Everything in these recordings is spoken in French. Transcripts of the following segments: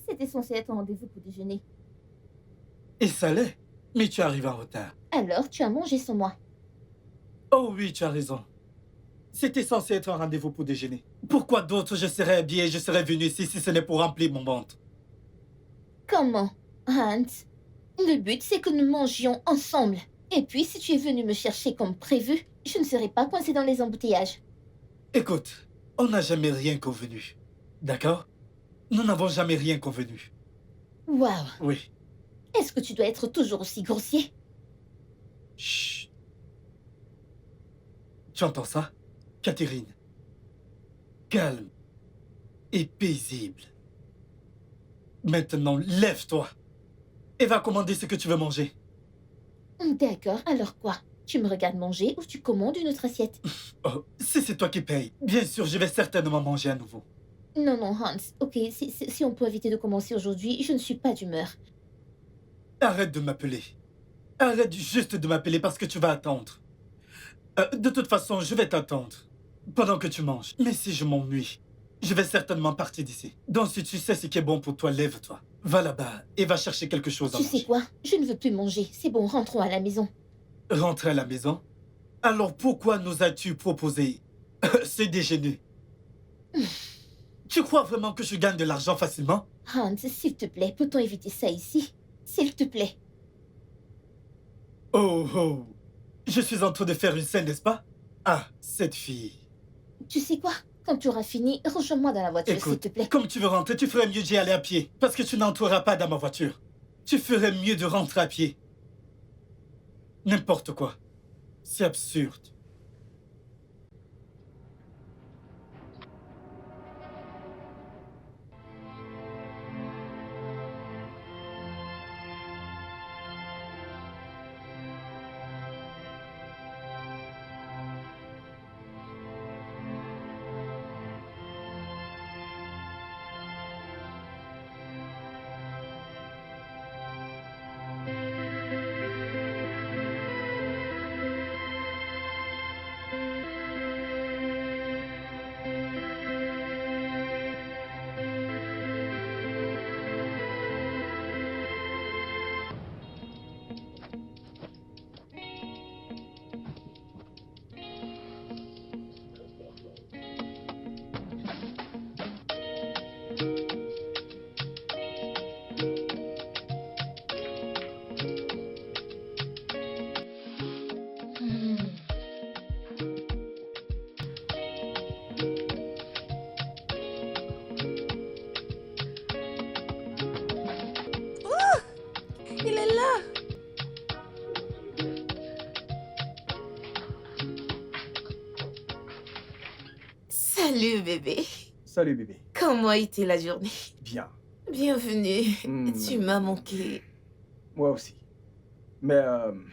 C'était censé être un rendez-vous pour déjeuner. Et ça l'est. Mais tu arrives en retard. Alors, tu as mangé sans moi. Oh oui, tu as raison. C'était censé être un rendez-vous pour déjeuner. Pourquoi d'autre je serais habillé et je serais venu ici si ce n'est pour remplir mon ventre? Comment, Hans? Le but, c'est que nous mangions ensemble. Et puis, si tu es venu me chercher comme prévu, je ne serai pas coincée dans les embouteillages. Écoute, on n'a jamais rien convenu. D'accord? Nous n'avons jamais rien convenu. Waouh! Oui. Est-ce que tu dois être toujours aussi grossier? Chut. Tu entends ça? Catherine. Calme et paisible. Maintenant, lève-toi et va commander ce que tu veux manger. D'accord, alors quoi? Tu me regardes manger ou tu commandes une autre assiette? Oh, si c'est toi qui payes, bien sûr, je vais certainement manger à nouveau. Non, non, Hans. Ok, si on peut éviter de commencer aujourd'hui, je ne suis pas d'humeur. Arrête de m'appeler. Arrête juste de m'appeler parce que tu vas attendre. De toute façon, je vais t'attendre pendant que tu manges. Mais si je m'ennuie, je vais certainement partir d'ici. Donc si tu sais ce qui est bon pour toi, lève-toi. Va là-bas et va chercher quelque chose à Tu sais manger. quoi? Je ne veux plus manger. C'est bon, rentrons à la maison. Rentre à la maison? Alors pourquoi nous as-tu proposé ce déjeuner? Tu crois vraiment que je gagne de l'argent facilement? Hans, s'il te plaît, peut-on éviter ça ici? S'il te plaît. Oh oh, je suis en train de faire une scène, n'est-ce pas? Ah, cette fille. Tu sais quoi? Quand tu auras fini, rejoins-moi dans la voiture, s'il te Écoute, plaît. comme tu veux rentrer, tu ferais mieux d'y aller à pied. Parce que tu n'entreras pas dans ma voiture. Tu ferais mieux de rentrer à pied. N'importe quoi. C'est absurde. Il est là. Salut bébé. Salut bébé. Comment a été la journée? Bien. Bienvenue. Hmm. Tu m'as manqué. Moi aussi. Mais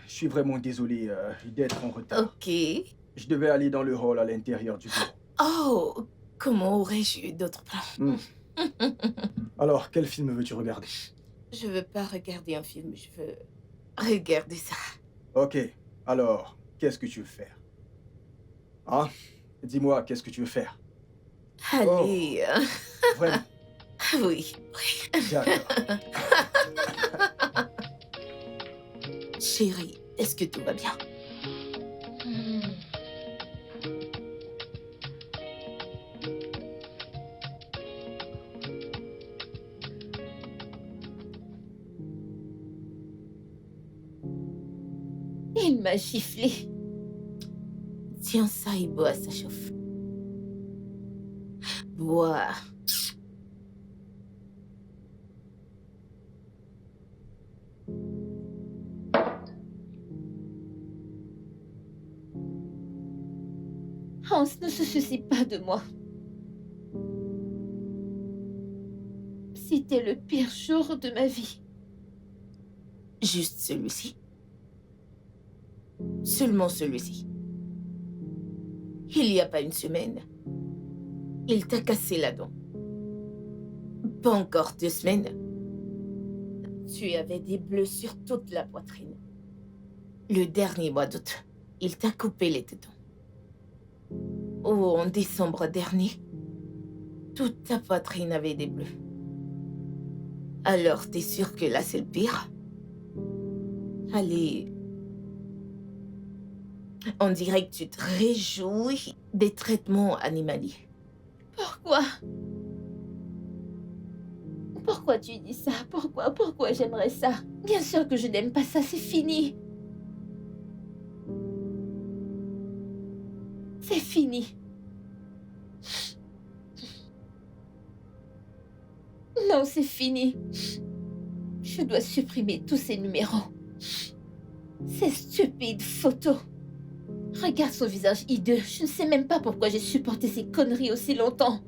je suis vraiment désolé d'être en retard. Ok. Je devais aller dans le hall à l'intérieur du bureau. Oh, comment aurais-je eu d'autres plans? Hmm. Alors, quel film veux-tu regarder? Je veux pas regarder un film, je veux regarder ça. Ok. Alors, qu'est-ce que tu veux faire? Hein? Dis-moi, qu'est-ce que tu veux faire? Allez. Vraiment? Oui. D'accord. Chérie, est-ce que tout va bien? Il m'a giflé. Tiens ça et bois, ça chauffe. Bois. Hans ne se soucie pas de moi. C'était le pire jour de ma vie. Juste celui-ci. Seulement celui-ci. Il y a pas une semaine, il t'a cassé la dent. Pas encore 2 semaines. Tu avais des bleus sur toute la poitrine. Le dernier mois d'août, il t'a coupé les tétons. Oh, en décembre dernier, toute ta poitrine avait des bleus. Alors, t'es sûr que là, c'est le pire? Allez. On dirait que tu te réjouis des traitements animaliers. Pourquoi? Pourquoi tu dis ça? Pourquoi j'aimerais ça? Bien sûr que je n'aime pas ça, c'est fini. C'est fini. Non, c'est fini. Je dois supprimer tous ces numéros. Ces stupides photos. Regarde son visage hideux. Je ne sais même pas pourquoi j'ai supporté ces conneries aussi longtemps.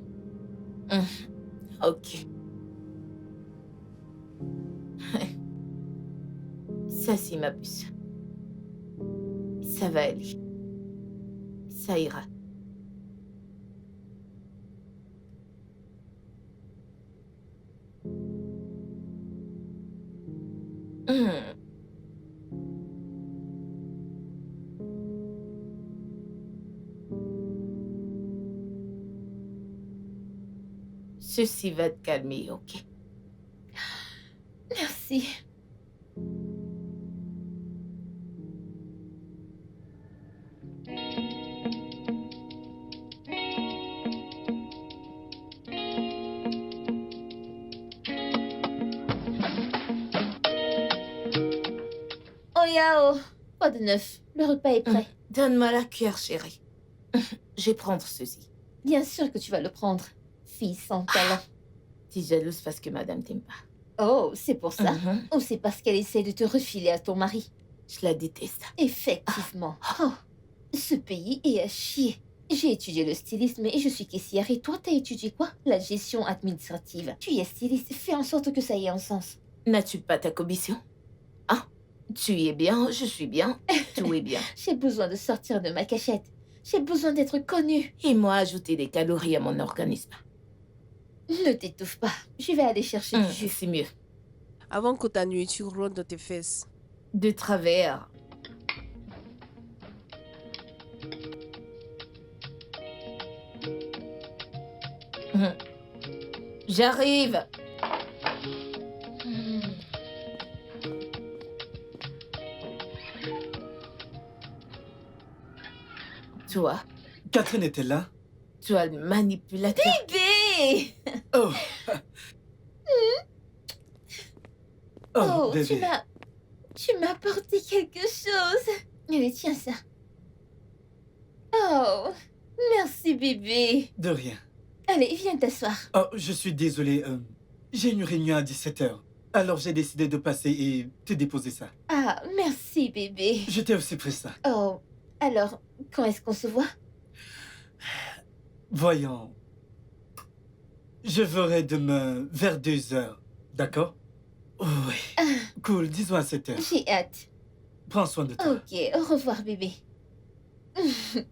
Ok. Ça, c'est ma puce. Ça va aller. Ça ira. Ceci va te calmer, ok? Merci. Oh Yao, quoi de neuf? Le repas est prêt. Donne-moi la cuillère, chérie. Je vais prendre ceci. Bien sûr que tu vas le prendre. Fille sans talent. T'es jalouse parce que madame t'aime pas. Oh, c'est pour ça? Mhm. Ou c'est parce qu'elle essaie de te refiler à ton mari? Je la déteste. Effectivement. Oh, ce pays est à chier. J'ai étudié le stylisme et je suis caissière. Et toi, t'as étudié quoi? La gestion administrative. Tu es styliste, fais en sorte que ça ait un sens. N'as-tu pas ta commission? Ah, tu es bien, je suis bien, tout est bien. J'ai besoin de sortir de ma cachette. J'ai besoin d'être connue. Et moi, ajouter des calories à mon organisme. Ne t'étouffe pas. Je vais aller chercher du jus. C'est mieux. Avant que ta nourriture rentre dans tes fesses. De travers. J'arrive. Toi, Catherine était là? toi le manipulateur. Bébé! Oh! Oh, bébé. tu m'as apporté quelque chose. Allez, tiens ça. Oh, merci bébé. De rien. Allez, viens t'asseoir. Oh, je suis désolé. J'ai une réunion à 17h. Alors j'ai décidé de passer et te déposer ça. Ah, merci bébé. Je t'ai aussi pris ça. Oh, alors, quand est-ce qu'on se voit? Voyons. Je verrai demain vers 2h. D'accord? Oui. Cool, disons à 7h. J'ai hâte. Prends soin de toi. Ok, au revoir bébé.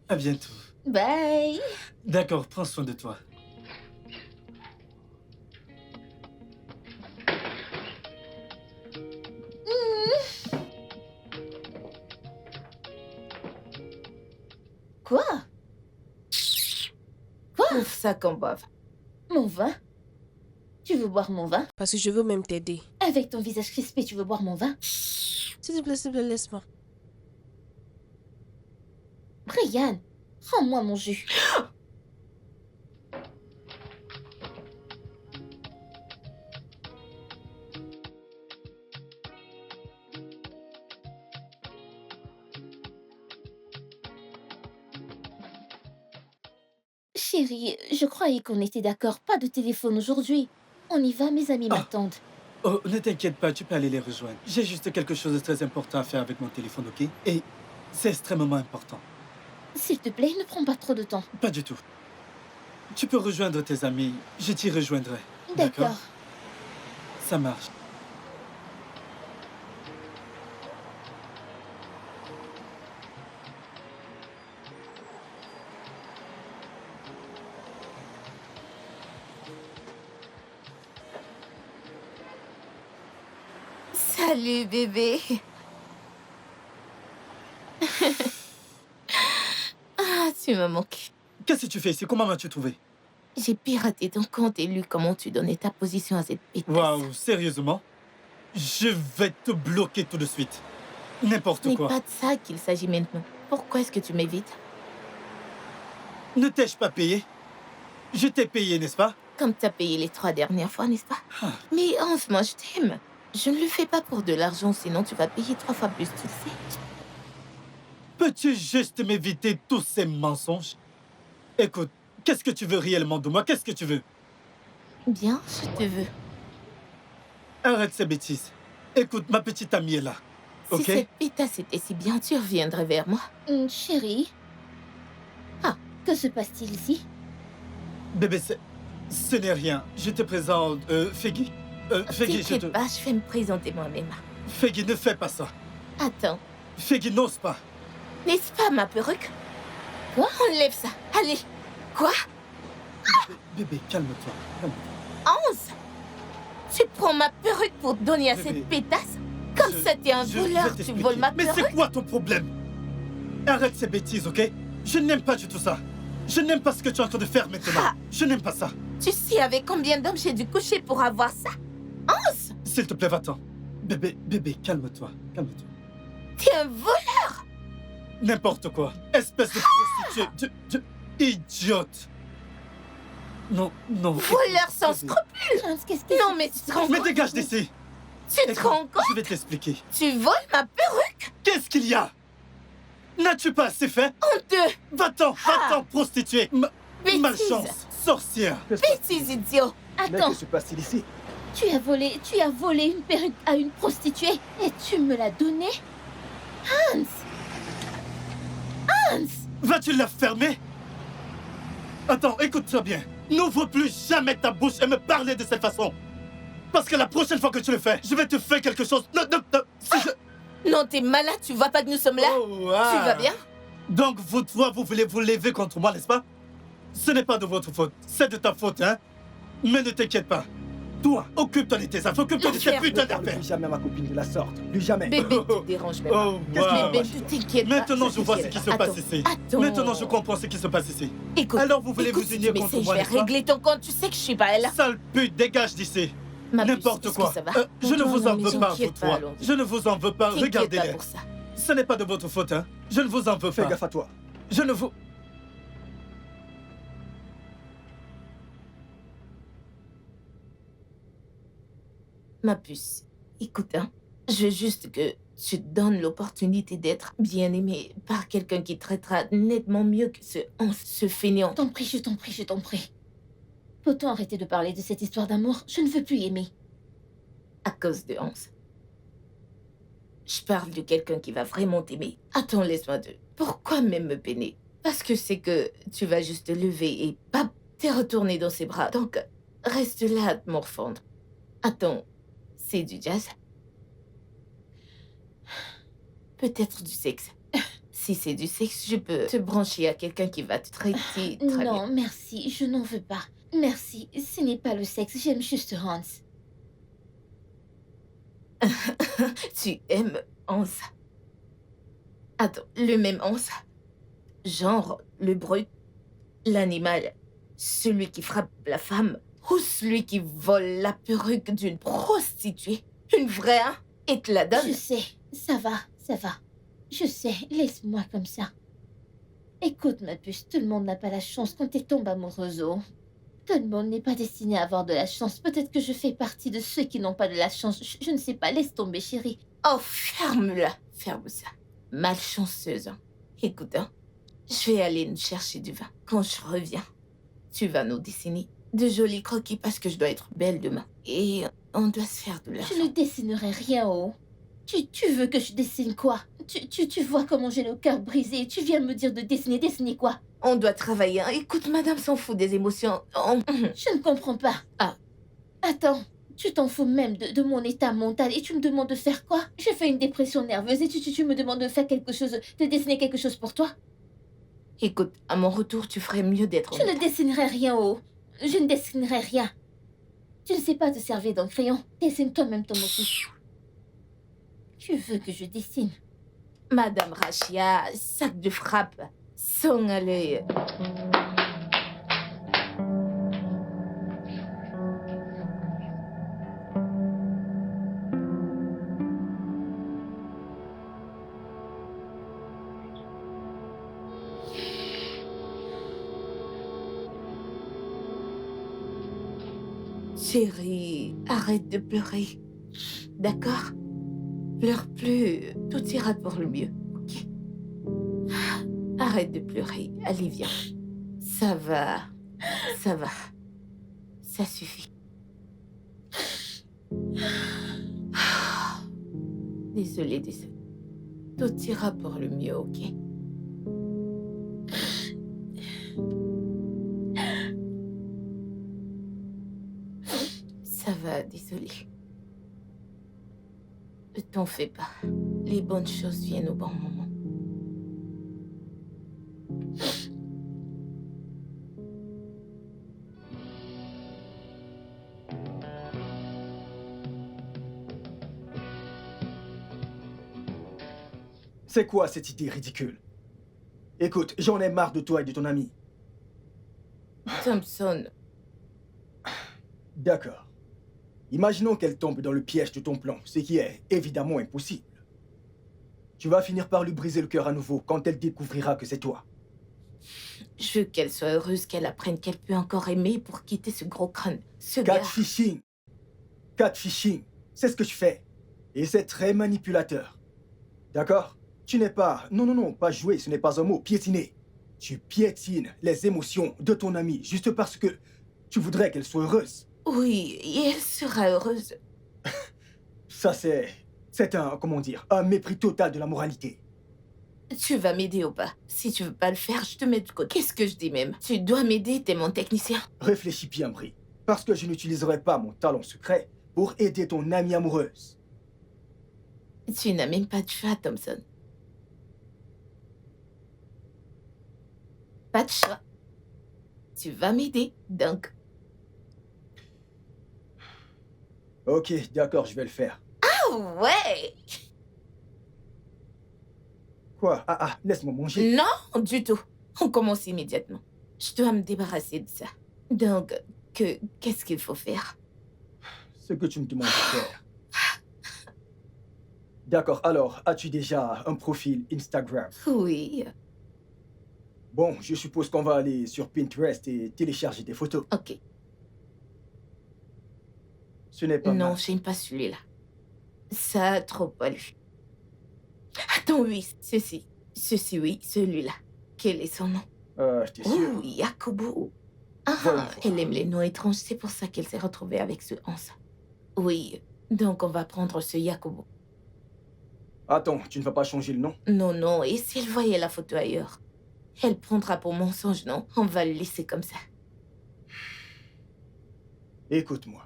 À bientôt. Bye. D'accord, prends soin de toi. Quoi? Ouf, ça qu'on boive. Mon vin? Tu veux boire mon vin? Parce que je veux même t'aider. Avec ton visage crispé, tu veux boire mon vin? S'il te plaît, laisse-moi. Brian, rends-moi mon jus. Chérie, je croyais qu'on était d'accord. Pas de téléphone aujourd'hui. On y va, mes amis Ah. m'attendent. Oh, ne t'inquiète pas, tu peux aller les rejoindre. J'ai juste quelque chose de très important à faire avec mon téléphone, ok? Et c'est extrêmement important. S'il te plaît, ne prends pas trop de temps. Pas du tout. Tu peux rejoindre tes amis, je t'y rejoindrai. D'accord. Ça marche. Salut bébé. Ah, tu m'as manqué. Qu'est-ce que tu fais ici? Comment m'as-tu trouvé? J'ai piraté ton compte et lu comment tu donnais ta position à cette pétasse. Waouh, sérieusement? Je vais te bloquer tout de suite. N'importe Ce n'est quoi. pas de ça qu'il s'agit maintenant. Pourquoi est-ce que tu m'évites? Ne t'ai-je pas payé? Je t'ai payé, n'est-ce pas? Comme t'as payé les 3 dernières fois, n'est-ce pas? Ah. Mais Hans, moi je t'aime. Je ne le fais pas pour de l'argent, sinon tu vas payer 3 fois plus, tu le sais. Peux-tu juste m'éviter tous ces mensonges? Écoute, qu'est-ce que tu veux réellement de moi? Qu'est-ce que tu veux? Bien, je te veux. Arrête ces bêtises. Écoute, ma petite amie est là. Si Ok? cette pétasse était si bien, tu reviendrais vers moi. Chérie. Ah, que se passe-t-il ici? Bébé, ce n'est rien. Je te présente Feggy. Feggy, je te... T'inquiète pas, je vais me présenter moi-même. Feggy, ne fais pas ça. Attends, Feggy, n'ose pas. n'est-ce pas ma perruque? Quoi? Enlève ça. Allez. Quoi? Bébé, calme-toi. Calme-toi. Hans, tu prends ma perruque pour donner à Bébé, cette pétasse? Comme ça, t'es un Je voleur, vais tu t'expliquer. voles ma Mais perruque? c'est quoi ton problème? Arrête ces bêtises, ok? Je n'aime pas du tout ça. Je n'aime pas ce que tu es en train de faire maintenant. Ah. Je n'aime pas ça. Tu sais avec combien d'hommes j'ai dû coucher pour avoir ça? Hans, S'il te plaît, va-t'en. Bébé, calme-toi. Calme-toi. t'es un voleur! N'importe quoi. Espèce de prostituée. Idiote. Non. Voleur sans Bébé. scrupules! Hans, qu'est-ce que Non, mais tu te rends Mais compte? dégage d'ici. Tu te Écoute, rends compte? je vais t'expliquer. Tu voles ma perruque? Qu'est-ce qu'il y a? N'as-tu pas assez fait? Honteux! Va-t'en, prostituée. Bêtise! Malchance. Sorcière. Bêtise, idiot! Mais Attends, que se passe-t-il ici? tu as volé une perruque à une prostituée et tu me l'as donnée? Hans! Vas-tu la fermer? Attends, écoute-toi bien. N'ouvre plus jamais ta bouche et me parler de cette façon. Parce que la prochaine fois que tu le fais, je vais te faire quelque chose. Non. Si je... Non, t'es malade, tu vois pas que nous sommes là? Oh, ah. Tu vas bien? Donc, vous trois, vous voulez vous lever contre moi, n'est-ce pas? Ce n'est pas de votre faute. C'est de ta faute, hein? Mais ne t'inquiète pas. Toi, occupe-toi de tes affaires, occupe-toi de tes L'affaire, putains Ne parle d'affaires. plus jamais à ma copine de la sorte. Plus jamais. Bébé, tu te déranges même pas. Oh, Qu'est-ce que wow. Bébé, ne t'inquiète pas. Maintenant, je vois ce t'inquiète qui se pas. passe ici. Attends. Maintenant, je comprends ce qui se passe ici. Écoute, Alors, vous voulez écoute, vous unir si tu contre m'essayes, moi, je vais n'est-ce pas? régler ton compte, tu sais que je suis pas là. Sale pute, dégage d'ici. Ma puce, N'importe est-ce quoi. que ça va? Je ne vous en veux pas, vous T'inquiète pas, trois. allons-y. Je ne vous en veux pas. T'inquiète pas Regardez-les. pour ça. Ce n'est pas de votre faute, hein. Je ne vous en veux Fais pas. gaffe à toi. Je ne vous... Ma puce, écoute, hein, je veux juste que tu te donnes l'opportunité d'être bien aimé par quelqu'un qui traitera nettement mieux que ce fainéant. Je t'en prie. Peut-on arrêter de parler de cette histoire d'amour? Je ne veux plus aimer. À cause de Hans. Je parle de quelqu'un qui va vraiment t'aimer. Attends, laisse-moi deux. Pourquoi même me peiner? Parce que c'est que tu vas juste te lever et pap, t'es retourné dans ses bras. Donc, reste là à te morfondre. Attends, c'est du jazz? Peut-être du sexe. Si c'est du sexe, je peux te brancher à quelqu'un qui va te traiter très bien. Non, merci, je n'en veux pas. Merci, ce n'est pas le sexe, j'aime juste Hans. Tu aimes Hans? Attends, le même Hans? Genre, le brut, l'animal, celui qui frappe la femme, ou celui qui vole la perruque d'une prostituée? Une vraie, hein? Et te la donne? Je sais, ça va. Je sais, laisse-moi comme ça. Écoute, ma puce, tout le monde n'a pas la chance quand tu tombes amoureuse, oh. Tout le monde n'est pas destiné à avoir de la chance. Peut-être que je fais partie de ceux qui n'ont pas de la chance. Je ne sais pas, laisse tomber, chérie. Oh, ferme-la, ferme ça. Malchanceuse, hein. Écoute, hein, je vais aller nous chercher du vin. Quand je reviens, tu vas nous dessiner de jolis croquis parce que je dois être belle demain. Et on doit se faire de l'argent. Je ne dessinerai rien, oh. Tu veux que je dessine quoi? Tu vois comment j'ai le cœur brisé. Tu viens me dire de dessiner quoi? On doit travailler, hein. Écoute, madame s'en fout des émotions. Je ne comprends pas. Ah. Attends, tu t'en fous même de mon état mental et tu me demandes de faire quoi? Je fais une dépression nerveuse et tu me demandes de faire quelque chose, de dessiner quelque chose pour toi? Écoute, à mon retour, tu ferais mieux d'être Je honnête. ne dessinerai rien, oh. Je ne dessinerai rien. Tu ne sais pas te servir d'un crayon. Dessine toi-même ton motif. Tu veux que je dessine? Madame Rachia, sac de frappe, sang à l'œil. Chérie, arrête de pleurer. D'accord? Pleure plus, tout ira pour le mieux, ok? Arrête de pleurer, allez viens. Ça va, ça va. Ça suffit. Désolée, désolée. Tout ira pour le mieux, ok? Ça va, désolée. Ne t'en fais pas. Les bonnes choses viennent au bon moment. C'est quoi cette idée ridicule? Écoute, j'en ai marre de toi et de ton ami. Thompson, D'accord. Imaginons qu'elle tombe dans le piège de ton plan, ce qui est évidemment impossible. Tu vas finir par lui briser le cœur à nouveau quand elle découvrira que c'est toi. je veux qu'elle soit heureuse, qu'elle apprenne qu'elle peut encore aimer pour quitter ce gros crâne. Ce gars. Catfishing. Catfishing. C'est ce que tu fais. Et c'est très manipulateur. D'accord? Tu n'es pas... Non, non, non, pas jouer, ce n'est pas un mot, piétiner. Tu piétines les émotions de ton amie juste parce que tu voudrais qu'elle soit heureuse. Oui, et elle sera heureuse. Ça, c'est un, comment dire, un mépris total de la moralité. Tu vas m'aider ou pas? Si tu veux pas le faire, je te mets de côté. Qu'est-ce que je dis même? Tu dois m'aider, t'es mon technicien. Réfléchis bien, Brie. Parce que je n'utiliserai pas mon talent secret pour aider ton amie amoureuse. Tu n'as même pas de choix, Thompson. Pas de choix. Tu vas m'aider, donc. Ok, d'accord, je vais le faire. Ah ouais! Quoi? Ah, laisse-moi manger. Non, du tout. On commence immédiatement. Je dois me débarrasser de ça. Donc, qu'est-ce qu'il faut faire? Ce que tu me demandes de faire. D'accord, alors, as-tu déjà un profil Instagram? Oui, Bon, je suppose qu'on va aller sur Pinterest et télécharger des photos. ok. Ce n'est pas Non, mal. j'aime pas celui-là. Ça a trop poilu. Attends, oui, ceci. Ceci, oui, celui-là. Quel est son nom? T'es sûr? Oh, Yakubu. Ah, Voyons voir. elle aime les noms étranges, c'est pour ça qu'elle s'est retrouvée avec ce Hans. Oui, donc on va prendre ce Yakubu. Attends, tu ne vas pas changer le nom? Non, non, et si elle voyait la photo ailleurs? Elle prendra pour mensonge, non? On va le laisser comme ça. Écoute-moi.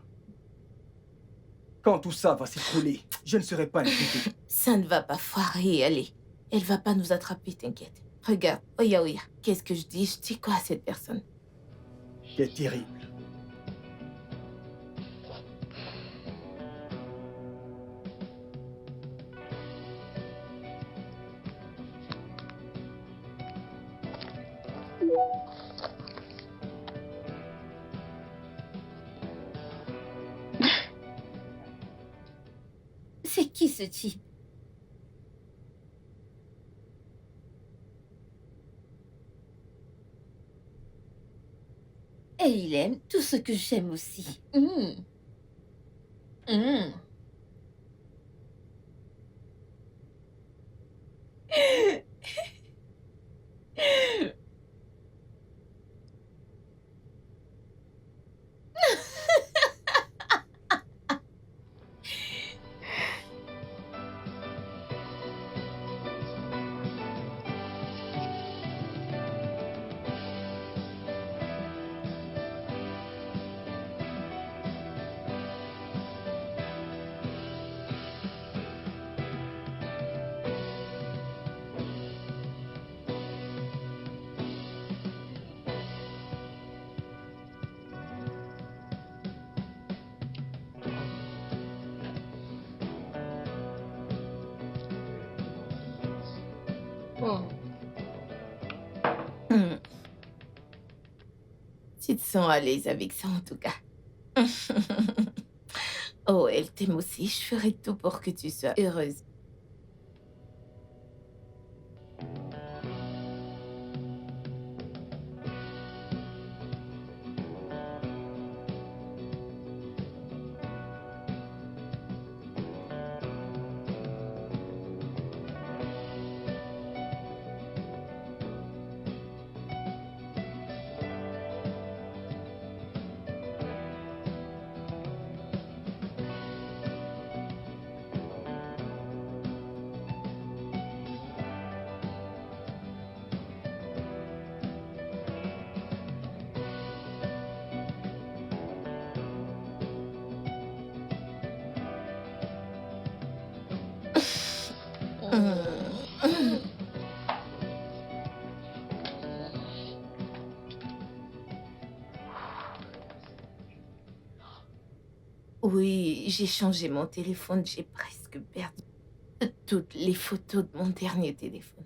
Quand tout ça va s'écrouler, je ne serai pas inquiété. Ça ne va pas foirer, allez. Elle va pas nous attraper, t'inquiète. Regarde, Oya Oya, qu'est-ce que je dis quoi à cette personne? C'est terrible. C'est qui ce type? Et il aime tout ce que j'aime aussi. Hmm. Tu te sens à l'aise avec ça, en tout cas. Oh, elle t'aime aussi. Je ferai tout pour que tu sois heureuse. Oui, j'ai changé mon téléphone, j'ai presque perdu toutes les photos de mon dernier téléphone.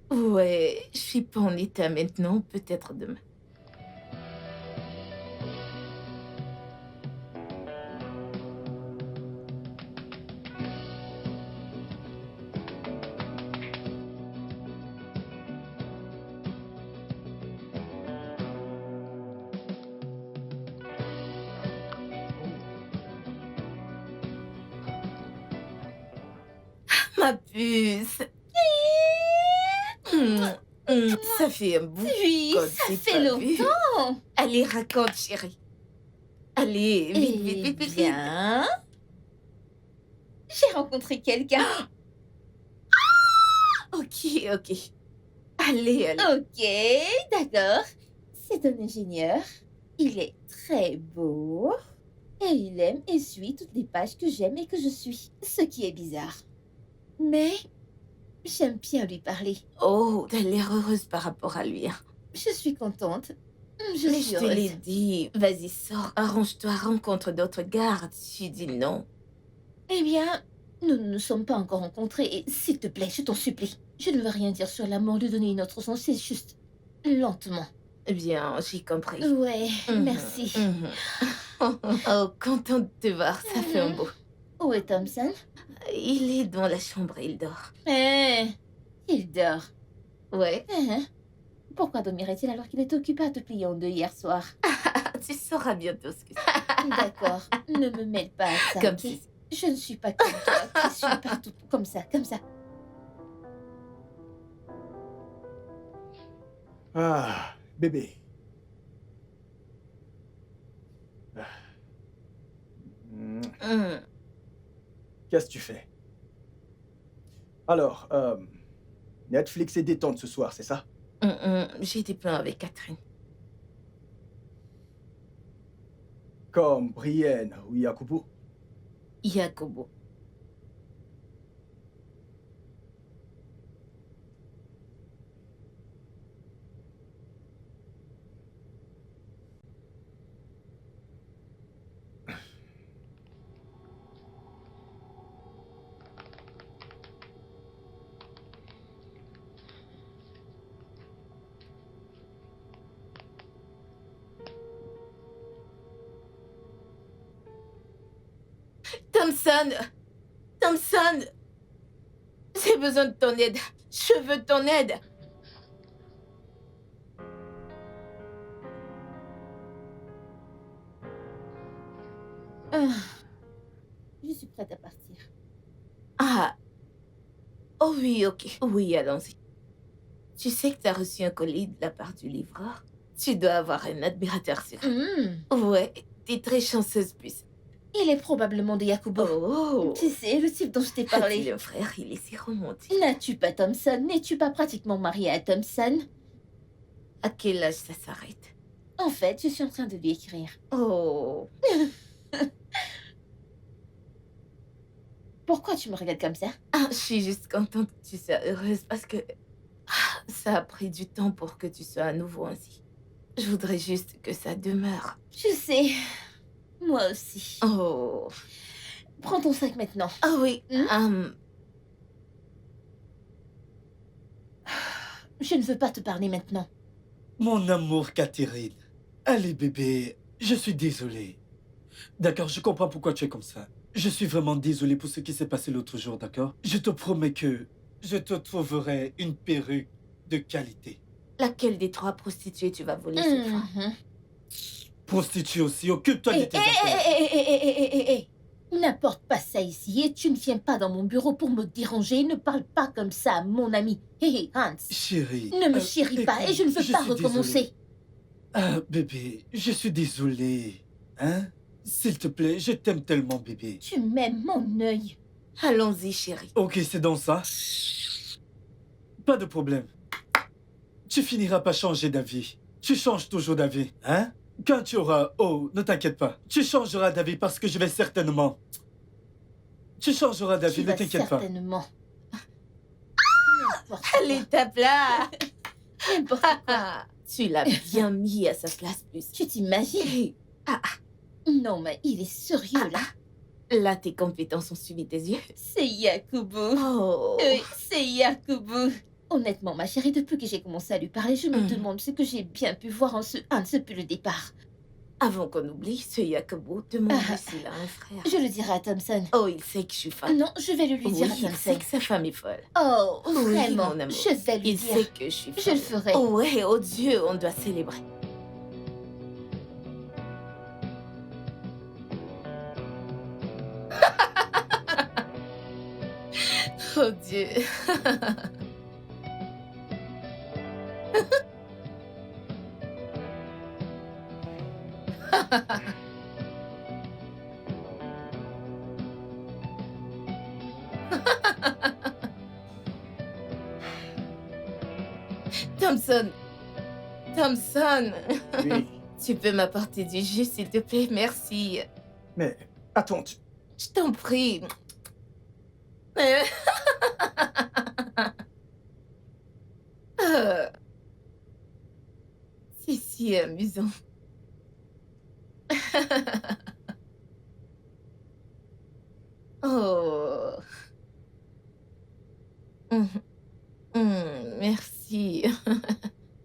Ouais, je suis pas en état maintenant, peut-être demain. Ma puce. Ça fait un bout Oui, qu'on ça s'est fait pas vu. longtemps. Allez, raconte, chérie. Allez, vite, vite, vite, vite, vite. Bien. J'ai rencontré quelqu'un. Ok, ok. Allez, allez. Ok, d'accord. C'est un ingénieur. Il est très beau. Et il aime et suit toutes les pages que j'aime et que je suis. Ce qui est bizarre. Mais j'aime bien lui parler. Oh, t'as l'air heureuse par rapport à lui. Hein. Je suis contente. Je Mais suis je te l'ai heureuse. dit, vas-y, sors, arrange-toi, rencontre d'autres gardes. Tu dis non. Eh bien, nous ne nous sommes pas encore rencontrés et s'il te plaît, je t'en supplie. Je ne veux rien dire sur l'amour, lui donner une autre sens, c'est juste lentement. Bien, j'ai compris. Ouais, Mhm, merci. mhm. Oh, content de te voir, ça fait un beau. Où est Thompson? Il est dans la chambre, il dort. Il dort. Ouais. Pourquoi dormirait-il alors qu'il était occupé à te plier en deux hier soir? Ah, tu sauras bientôt ce que c'est. D'accord, ne me mêle pas à ça, Comme ok? si... Je ne suis pas comme toi, qui suis partout comme ça, comme ça. Ah, bébé. Hum, Qu'est-ce que tu fais? Alors, Netflix et détente ce soir, c'est ça? J'ai des plans avec Catherine. Comme Brienne ou Yakubu? Yakobo. Thompson! Thompson! J'ai besoin de ton aide. Je veux ton aide. Je suis prête à partir. Ah. Oh oui, ok. Oui, allons-y. Tu sais que tu as reçu un colis de la part du livreur? Tu dois avoir un admirateur sur elle. Ouais, t'es très chanceuse, puce. Il est probablement de Yakubo. Oh! Tu sais, le type dont je t'ai parlé. Le frère, il est si romantique. N'as-tu pas Thompson? N'es-tu pas pratiquement mariée à Thompson? À quel âge ça s'arrête? En fait, je suis en train de lui écrire. Oh! Pourquoi tu me regardes comme ça? Ah, je suis juste contente que tu sois heureuse parce que ça a pris du temps pour que tu sois à nouveau ainsi. Je voudrais juste que ça demeure. Je sais. Moi aussi. Oh! Prends ton sac maintenant. Ah oui, Je ne veux pas te parler maintenant. Mon amour, Catherine. Allez, bébé, je suis désolé. D'accord, je comprends pourquoi tu es comme ça. Je suis vraiment désolé pour ce qui s'est passé l'autre jour, d'accord? Je te promets que je te trouverai une perruque de qualité. laquelle des 3 prostituées tu vas voler cette fois? Prostituée aussi, occupe-toi de tes affaires. N'apporte pas ça ici et tu ne viens pas dans mon bureau pour me déranger. Ne parle pas comme ça à mon ami. Hé, Hans. Chérie. Ne me chéris pas et je ne veux pas suis recommencer. désolé. Ah, bébé, je suis désolé. Hein? S'il te plaît, je t'aime tellement, bébé. Tu m'aimes, mon œil. Allons-y, chérie. Ok, c'est dans ça. Pas de problème. Tu finiras par changer d'avis. Tu changes toujours d'avis, hein? Quand tu auras... Oh, ne t'inquiète pas. Tu changeras d'avis parce que je vais certainement... Tu changeras Tu d'avis, ne vas t'inquiète pas. certainement... N'importe Allez, tape là. N'importe quoi. Ah, tu l'as bien mis à sa place plus. Tu t'imagines? Hey, Non, mais il est sérieux, là. là, tes compétences ont suivi tes yeux. C'est Yakubu. Oh. Oui, c'est Yakubu. Honnêtement, ma chérie, depuis que j'ai commencé à lui parler, je me demande ce que j'ai bien pu voir en ce Hans depuis le départ. Avant qu'on oublie, ce Yakubu demande-lui s'il a un frère. Je le dirai à Thompson. Oh, il sait que je suis folle. Non, je vais le lui Oui, dire à il sait Thompson. que sa femme est folle. Oh, Oui, vraiment, mon amour. je vais lui Il dire. sait que je suis Je folle. le ferai. Oh ouais, oh Dieu, on doit célébrer. Oh Dieu. Thompson. Thompson. Oui. Tu peux m'apporter du jus, s'il te plaît? Merci. Mais attends, Je t'en prie. Euh, C'est si amusant. Oh. Merci.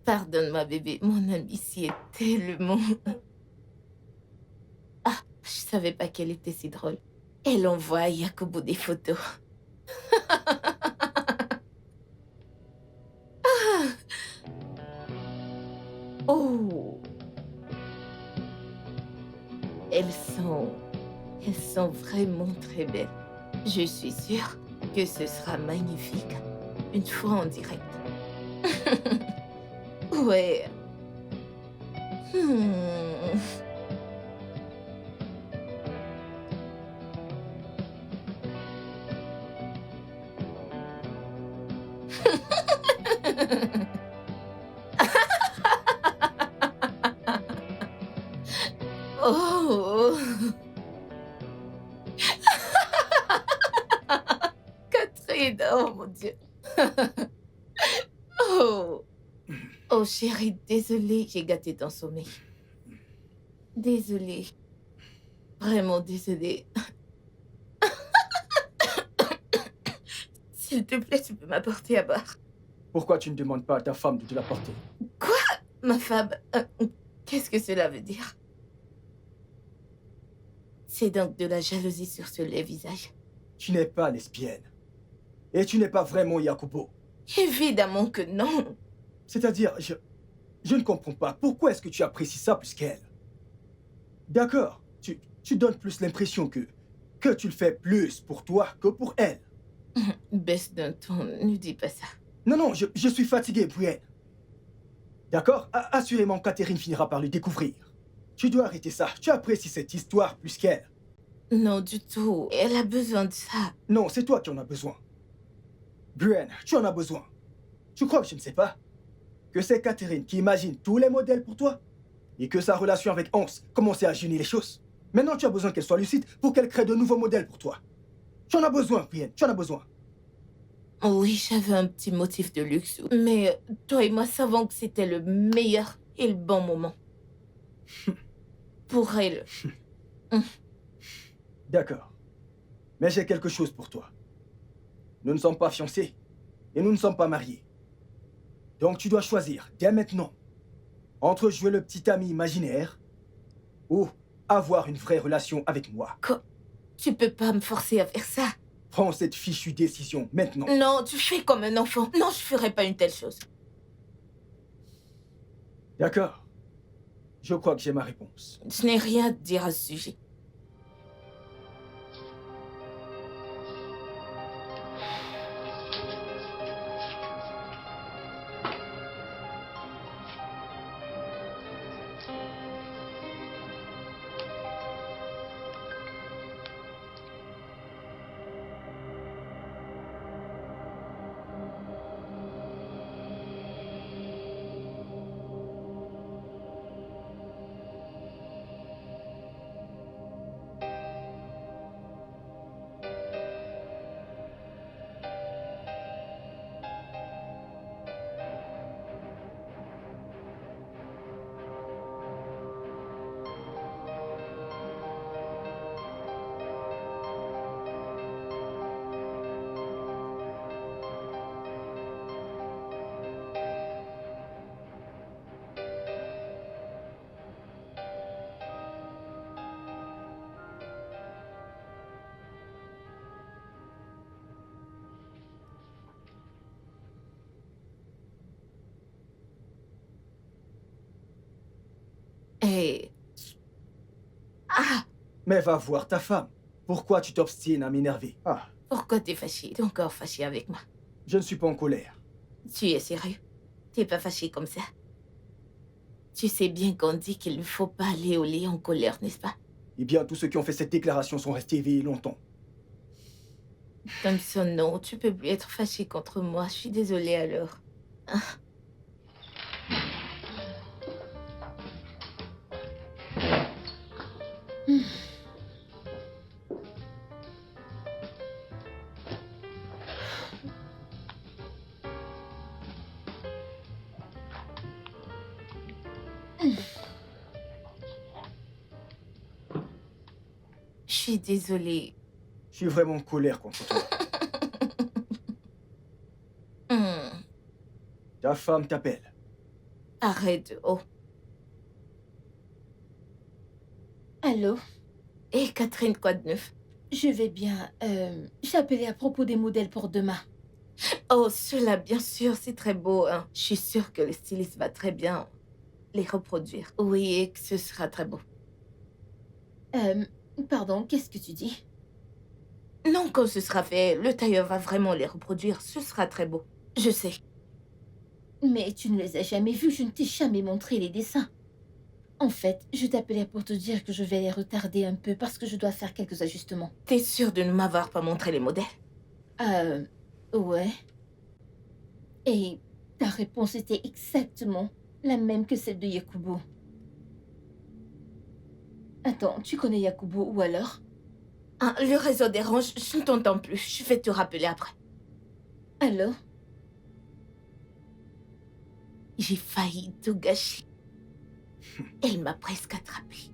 Pardonne-moi, bébé. Mon ami ici est tellement... Ah, je savais pas qu'elle était si drôle. Elle envoie à Yakubu des photos. Ah. Oh. Elles sont vraiment très belles. Je suis sûre que ce sera magnifique une fois en direct. Ouais. Hmm. Oh. Catherine, oh mon Dieu. Oh. Oh chérie, désolée, j'ai gâté ton sommeil. Désolée. Vraiment désolée. S'il te plaît, tu peux m'apporter à boire. pourquoi tu ne demandes pas à ta femme de te l'apporter? Ma femme, qu'est-ce que cela veut dire? C'est donc de la jalousie sur ce laid visage. Tu n'es pas lesbienne. Et tu n'es pas vraiment Yakubo. Évidemment que non. C'est-à-dire, je ne comprends pas. Pourquoi est-ce que tu apprécies ça plus qu'elle? D'accord, tu donnes plus l'impression que tu le fais plus pour toi que pour elle. Baisse d'un ton, ne dis pas ça. Non, non, je suis fatigué, Brienne. D'accord? Assurément, Catherine finira par le découvrir. Tu dois arrêter ça. Tu apprécies cette histoire plus qu'elle. Non, du tout. Elle a besoin de ça. Non, c'est toi qui en as besoin. Brienne, tu en as besoin. Tu crois que je ne sais pas? Que c'est Catherine qui imagine tous les modèles pour toi? Et que sa relation avec Hans commençait à gêner les choses? Maintenant, tu as besoin qu'elle soit lucide pour qu'elle crée de nouveaux modèles pour toi. Tu en as besoin, Brienne, tu en as besoin. Oui, j'avais un petit motif de luxe. Mais toi et moi savons que c'était le meilleur et le bon moment. Pour elle. D'accord. Mais j'ai quelque chose pour toi. Nous ne sommes pas fiancés et nous ne sommes pas mariés. Donc tu dois choisir, dès maintenant, entre jouer le petit ami imaginaire ou avoir une vraie relation avec moi. Tu peux pas me forcer à faire ça. Prends cette fichue décision maintenant. Non, tu fais comme un enfant. Non, je ferai pas une telle chose. D'accord. Je crois que j'ai ma réponse. Je n'ai rien à te dire à ce sujet. très... Ah, Mais va voir ta femme. Pourquoi tu t'obstines à m'énerver? Ah, pourquoi t'es fâché? T'es encore fâché avec moi. je ne suis pas en colère. Tu es sérieux? T'es pas fâché comme ça? Tu sais bien qu'on dit qu'il ne faut pas aller au lit en colère, n'est-ce pas? Eh bien, tous ceux qui ont fait cette déclaration sont restés éveillés longtemps. Thompson, non, tu peux plus être fâché contre moi. Je suis désolée alors. Ah, je suis désolée. Je suis vraiment en colère contre toi. Hmm, Ta femme t'appelle. arrête. Oh. Allô? Et Catherine, quoi de neuf? Je vais bien. J'appelais à propos des modèles pour demain. Oh, cela, bien sûr, c'est très beau. Hein. Je suis sûre que le styliste va très bien les reproduire. Oui, et que ce sera très beau. Pardon, qu'est-ce que tu dis? Non, quand ce sera fait, le tailleur va vraiment les reproduire. Ce sera très beau. Je sais. Mais tu ne les as jamais vus, je ne t'ai jamais montré les dessins. En fait, je t'appelais pour te dire que je vais les retarder un peu parce que je dois faire quelques ajustements. T'es sûre de ne m'avoir pas montré les modèles? Ouais. Et ta réponse était exactement la même que celle de Yakubo. Attends, tu connais Yakubo ou alors? Ah, le réseau dérange, je ne t'entends plus. Je vais te rappeler après. Allô? J'ai failli tout gâcher. Elle m'a presque attrapée.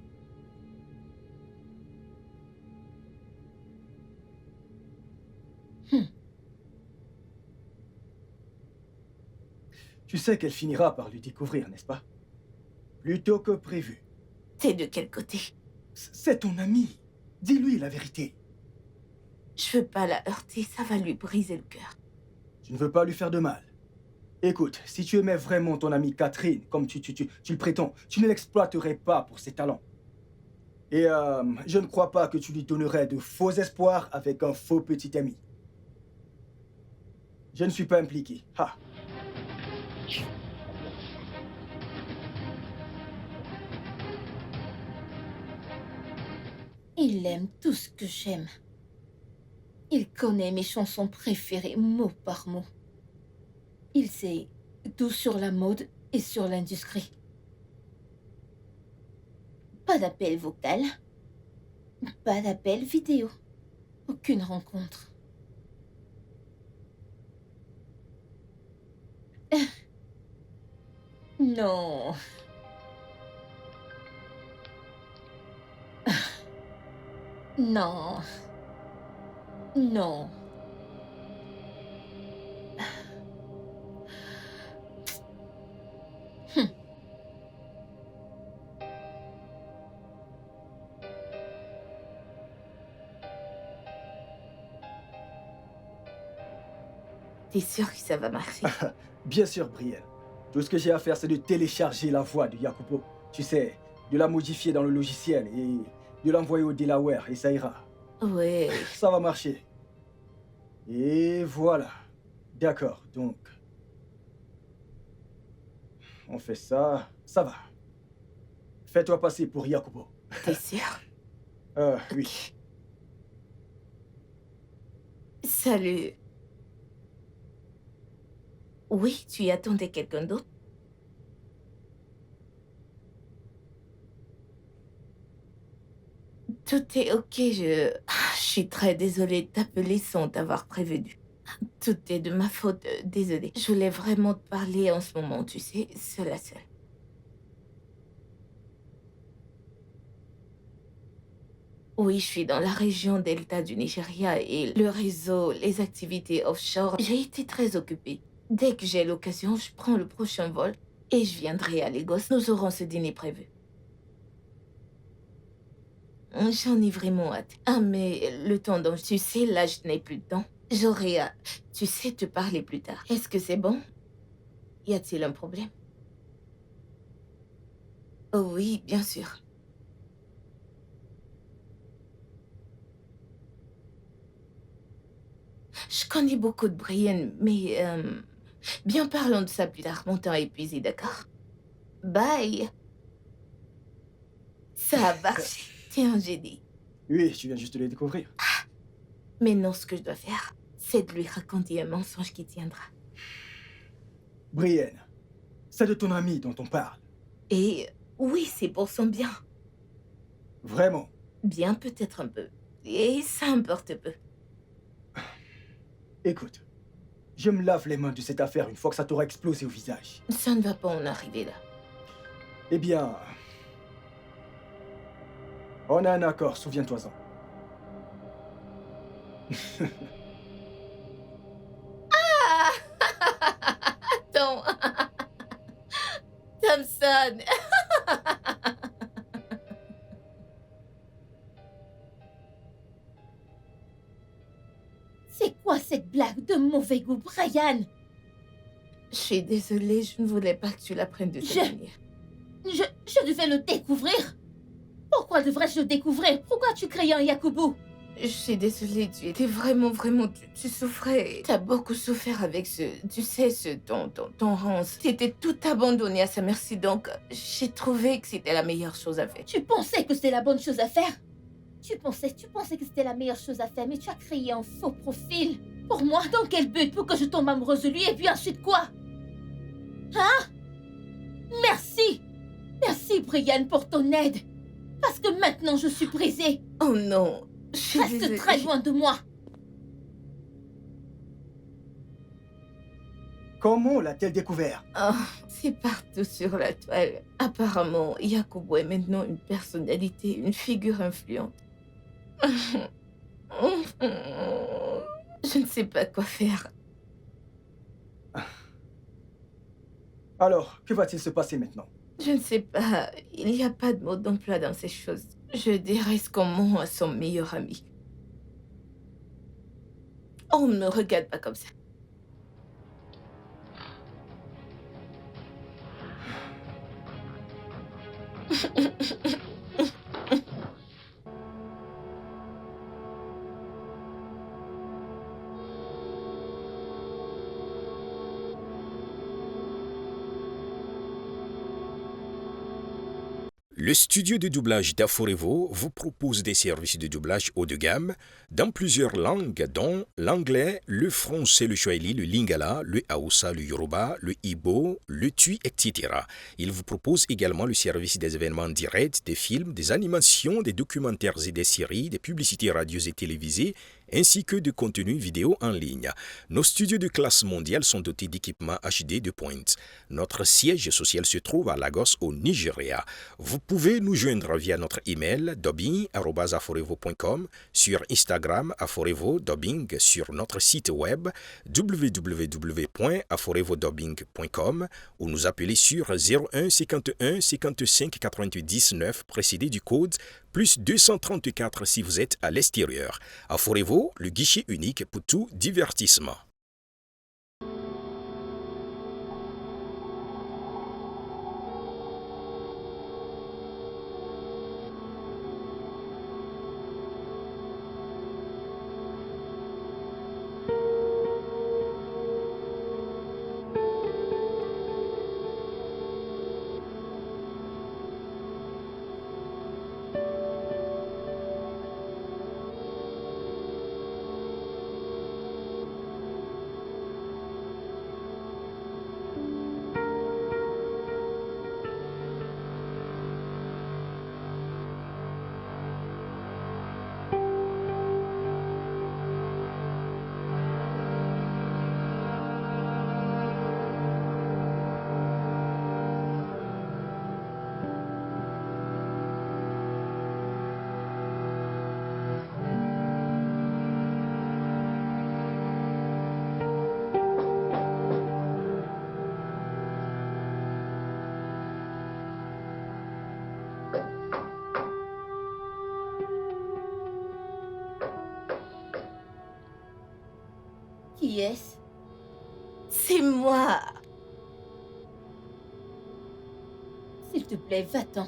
Tu sais qu'elle finira par lui découvrir, n'est-ce pas? Plutôt que prévu. T'es de quel côté? C'est ton ami. Dis-lui la vérité. Je veux pas la heurter, ça va lui briser le cœur. Je ne veux pas lui faire de mal. Écoute, si tu aimais vraiment ton amie Catherine, comme tu le prétends, tu ne l'exploiterais pas pour ses talents. Et je ne crois pas que tu lui donnerais de faux espoirs avec un faux petit ami. Je ne suis pas impliqué. Ha. Il aime tout ce que j'aime. Il connaît mes chansons préférées mot par mot. Il sait tout sur la mode et sur l'industrie. Pas d'appel vocal, pas d'appel vidéo, aucune rencontre. Non. Non. Non. T'es sûr que ça va marcher? Bien sûr, Brielle. Tout ce que j'ai à faire, c'est de télécharger la voix de Yakubo. Tu sais, de la modifier dans le logiciel et de l'envoyer au Delaware, et ça ira. Ouais. Ça va marcher. Et voilà. D'accord, donc... On fait ça, ça va. Fais-toi passer pour Yakubo. T'es sûr? Oui. Salut. Oui, tu y attendais quelqu'un d'autre? Tout est ok, je suis très désolée de t'appeler sans t'avoir prévenu. Tout est de ma faute, désolée. Je voulais vraiment te parler en ce moment, tu sais, seule à seule. Oui, je suis dans la région Delta du Nigeria et le réseau, les activités offshore, j'ai été très occupée. Dès que j'ai l'occasion, je prends le prochain vol et je viendrai à Lagos. Nous aurons ce dîner prévu. J'en ai vraiment hâte. Ah, mais le temps dont tu sais, là, je n'ai plus de temps. J'aurai à, tu sais, te parler plus tard. Est-ce que c'est bon? Y a-t-il un problème? Oh oui, bien sûr. Je connais beaucoup de Brienne, mais bien parlons de ça plus tard. Mon temps est épuisé, d'accord? Bye. Ça a marché. T'es un génie. Oui, tu viens juste de les découvrir. Maintenant, ce que je dois faire, c'est de lui raconter un mensonge qui tiendra. Brienne, c'est de ton ami dont on parle. Et oui, c'est pour son bien. Vraiment. Bien peut-être un peu. Et ça importe peu. Écoute, je me lave les mains de cette affaire une fois que ça t'aura explosé au visage. Ça ne va pas en arriver là. Eh bien... On a un accord, souviens-toi-en. Attends. Thompson. C'est quoi cette blague de mauvais goût, Brian? Je suis désolée, je ne voulais pas que tu l'apprennes de cette manière. Je devais le découvrir. Pourquoi devrais-je le découvrir? Pourquoi tu créais un Yakubu? Je suis désolée, tu étais vraiment, tu souffrais. T'as beaucoup souffert avec ton Rance. T'étais tout abandonné à sa merci, donc j'ai trouvé que c'était la meilleure chose à faire. Tu pensais que c'était la bonne chose à faire? Tu pensais que c'était la meilleure chose à faire, mais tu as créé un faux profil. Pour moi, dans quel but? Pour que je tombe amoureuse de lui et puis ensuite quoi? Hein? Merci! Merci, Brian, pour ton aide. Parce que maintenant, je suis brisée. Oh non, je suis Reste désolée. très loin de moi. Comment l'a-t-elle découvert? Oh, c'est partout sur la toile. Apparemment, Yakubu est maintenant une personnalité, une figure influente. Je ne sais pas quoi faire. Alors, que va-t-il se passer maintenant? Je ne sais pas. Il n'y a pas de mot d'emploi dans ces choses. Je dirais ce qu'on ment à son meilleur ami. On ne me regarde pas comme ça. Le studio de doublage d'Aforevo vous propose des services de doublage haut de gamme dans plusieurs langues, dont l'anglais, le français, le swahili, le lingala, le hausa, le yoruba, le igbo, le tui, etc. Il vous propose également le service des événements directs, des films, des animations, des documentaires et des séries, des publicités radios et télévisées, ainsi que de contenus vidéo en ligne. Nos studios de classe mondiale sont dotés d'équipements HD de pointe. Notre siège social se trouve à Lagos, au Nigeria. Vous pouvez nous joindre via notre email dubbing@aforevo.com, sur Instagram Aforevo Dubbing, sur notre site web www.aforevodubbing.com ou nous appeler sur 01 51 55 88 19 précédé du code plus 234 si vous êtes à l'extérieur. Aforevo, le guichet unique pour tout divertissement. Qui est-ce? C'est moi. S'il te plaît, va-t'en.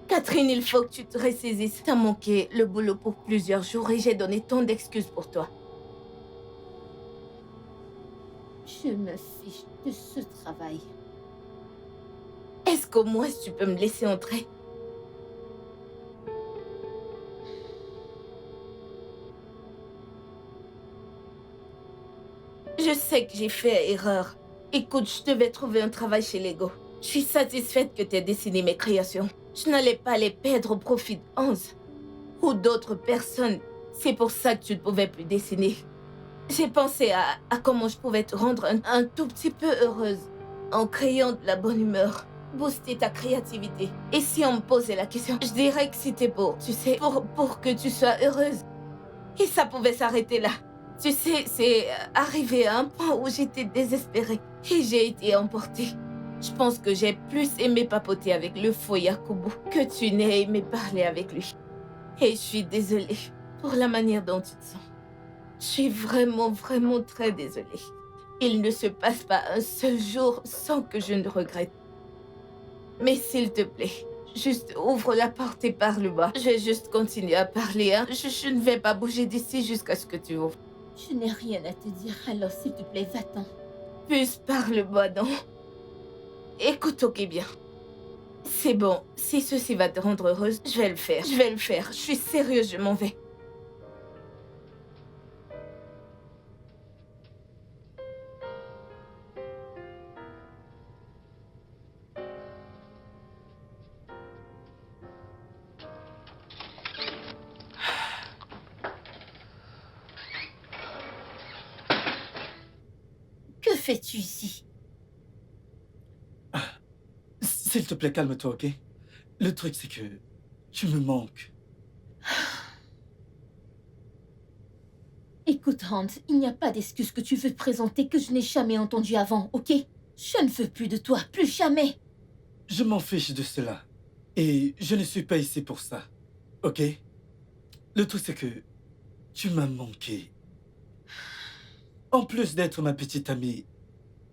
Catherine, il faut que tu te ressaisisses. T'as manqué le boulot pour plusieurs jours et j'ai donné tant d'excuses pour toi. Je me fiche de ce travail. Est-ce qu'au moins tu peux me laisser entrer? Je sais que j'ai fait erreur. Écoute, je devais trouver un travail chez Lego. Je suis satisfaite que tu aies dessiné mes créations. Je n'allais pas les perdre au profit de Hans ou d'autres personnes. C'est pour ça que tu ne pouvais plus dessiner. J'ai pensé à comment je pouvais te rendre un tout petit peu heureuse en créant de la bonne humeur, booster ta créativité. Et si on me posait la question, je dirais que c'était pour, tu sais, pour que tu sois heureuse. Et ça pouvait s'arrêter là. Tu sais, c'est arrivé à un point où j'étais désespérée et j'ai été emportée. Je pense que j'ai plus aimé papoter avec le faux Yakubu que tu n'aies aimé parler avec lui. Et je suis désolée pour la manière dont tu te sens. Je suis vraiment très désolée. Il ne se passe pas un seul jour sans que je ne regrette. Mais s'il te plaît, juste ouvre la porte et parle-moi. Je vais juste continuer à parler. Hein. Je ne vais pas bouger d'ici jusqu'à ce que tu ouvres. Je n'ai rien à te dire, alors s'il te plaît, va-t'en. Plus parle-moi, non? Écoute, ok, bien. C'est bon, si ceci va te rendre heureuse, je vais le faire. Je suis sérieuse, je m'en vais. Que fais-tu ici? S'il te plaît, calme-toi, ok? Le truc, c'est que tu me manques. Écoute, Hans, il n'y a pas d'excuse que tu veux te présenter que je n'ai jamais entendue avant, ok? Je ne veux plus de toi, plus jamais. Je m'en fiche de cela. Et je ne suis pas ici pour ça, ok? Le truc, c'est que tu m'as manqué. En plus d'être ma petite amie,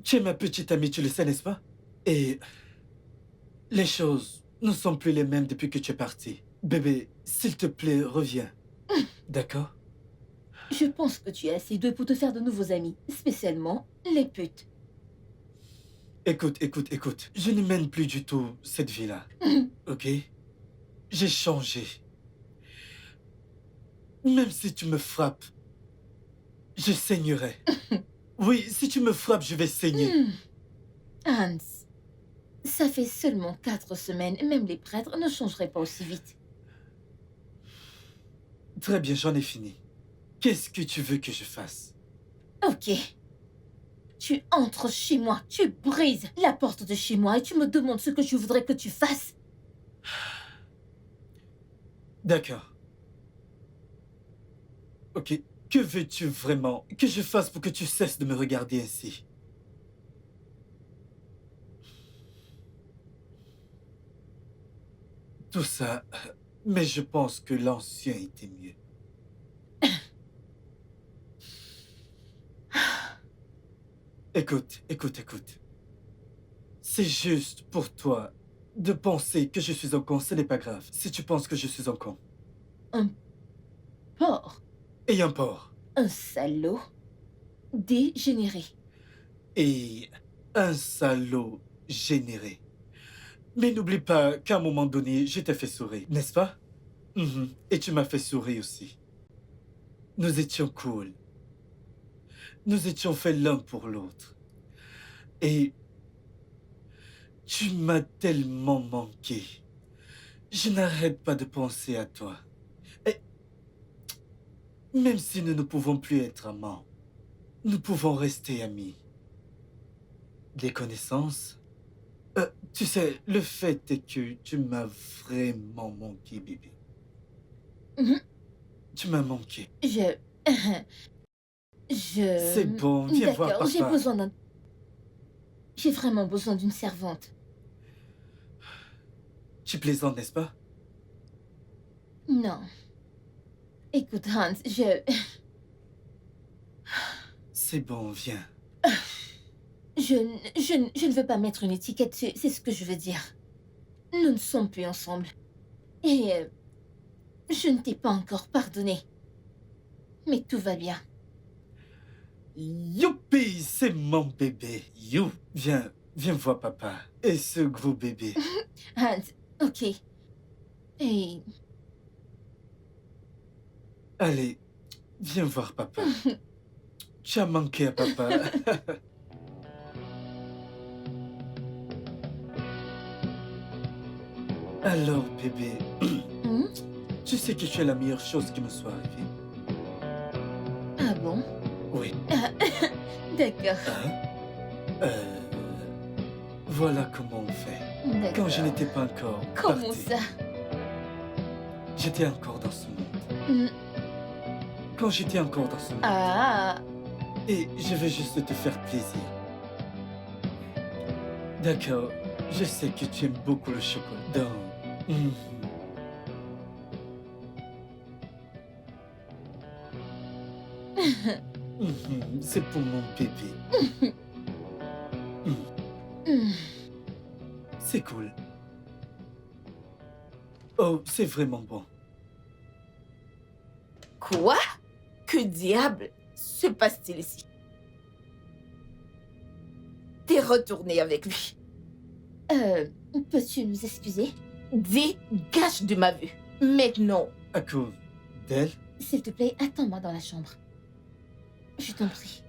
tu es ma petite amie, tu le sais, n'est-ce pas? Et les choses ne sont plus les mêmes depuis que tu es parti. Bébé, s'il te plaît, reviens. D'accord? Je pense que tu es assez doué pour te faire de nouveaux amis, spécialement les putes. Écoute. Je ne mène plus du tout cette vie-là, ok? J'ai changé. Même si tu me frappes, je saignerai. Oui, si tu me frappes, je vais saigner. Hans, ça fait seulement 4 semaines, même les prêtres ne changeraient pas aussi vite. Très bien, j'en ai fini. Qu'est-ce que tu veux que je fasse? Ok. Tu entres chez moi, tu brises la porte de chez moi et tu me demandes ce que je voudrais que tu fasses. D'accord. Ok, que veux-tu vraiment que je fasse pour que tu cesses de me regarder ainsi? Tout ça, mais je pense que l'ancien était mieux. Écoute. C'est juste pour toi de penser que je suis un con, ce n'est pas grave. Si tu penses que je suis un con. Un porc, Et un porc. un salaud, dégénéré. Et un salaud généré. Mais n'oublie pas qu'à un moment donné, je t'ai fait sourire, n'est-ce pas? Et tu m'as fait sourire aussi. Nous étions cool. Nous étions faits l'un pour l'autre. Et tu m'as tellement manqué. Je n'arrête pas de penser à toi. Et même si nous ne pouvons plus être amants, nous pouvons rester amis. Des connaissances? Tu sais, le fait est que tu m'as vraiment manqué, bébé. Mhm. Tu m'as manqué. C'est bon, viens voir D'accord, papa. J'ai vraiment besoin d'une servante. Tu plaisantes, n'est-ce pas? Non. Écoute, Hans, C'est bon, viens. je Je ne veux pas mettre une étiquette, c'est ce que je veux dire. Nous ne sommes plus ensemble. Et je ne t'ai pas encore pardonné. Mais tout va bien. Youpi, c'est mon bébé. You, viens voir papa. Et ce gros bébé. Hans, ok. Et Allez, viens voir papa. Tu as manqué à papa. Alors, bébé, hmm? tu sais que tu es la meilleure chose qui me soit arrivée. Ah bon? Oui. D'accord. Hein? Voilà comment on fait. D'accord. Quand je n'étais pas encore Comment parti, ça? j'étais encore dans ce monde. Hmm. Quand j'étais encore dans ce monde. Ah, Et je veux juste te faire plaisir. D'accord, je sais que tu aimes beaucoup le chocolat. Donc, c'est pour mon bébé. hmm. C'est cool. Oh, c'est vraiment bon. Quoi? Que diable se passe-t-il ici? T'es retourné avec lui. Peux-tu nous excuser? Dégage de ma vue. Maintenant. À cause d'elle? S'il te plaît, attends-moi dans la chambre. Je t'en prie.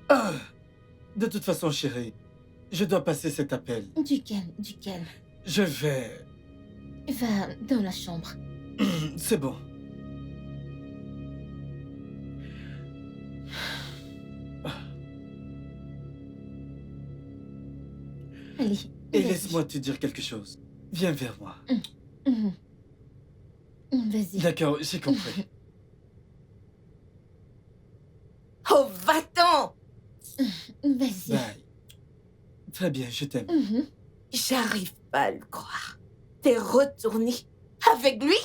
Ah! De toute façon, chérie, je dois passer cet appel. Du calme. Je vais... Va dans la chambre. C'est bon. Allez. Et vas-y. laisse-moi te dire quelque chose. Viens vers moi. Mhm. Vas-y. D'accord, j'ai compris. Oh, va-t'en! Vas-y. Bye. Très bien, je t'aime. Mhm. J'arrive pas à le croire. T'es retourné avec lui?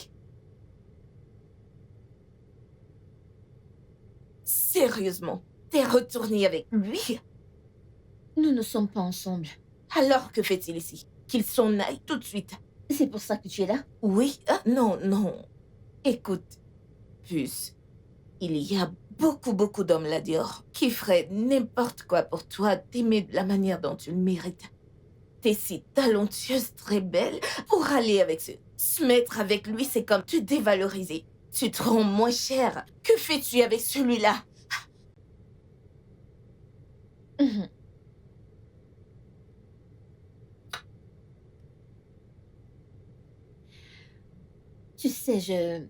Sérieusement, t'es retourné avec lui? Nous ne sommes pas ensemble. Alors que fait-il ici? Qu'il s'en aille tout de suite. C'est pour ça que tu es là? Oui, non. Écoute, Puce, il y a beaucoup d'hommes là dehors qui feraient n'importe quoi pour toi, t'aimer de la manière dont tu le mérites. T'es si talentueuse, très belle, pour aller avec se mettre avec lui, c'est comme te dévaloriser. Tu te rends moins cher. Que fais-tu avec celui-là? Mhm. Tu sais, je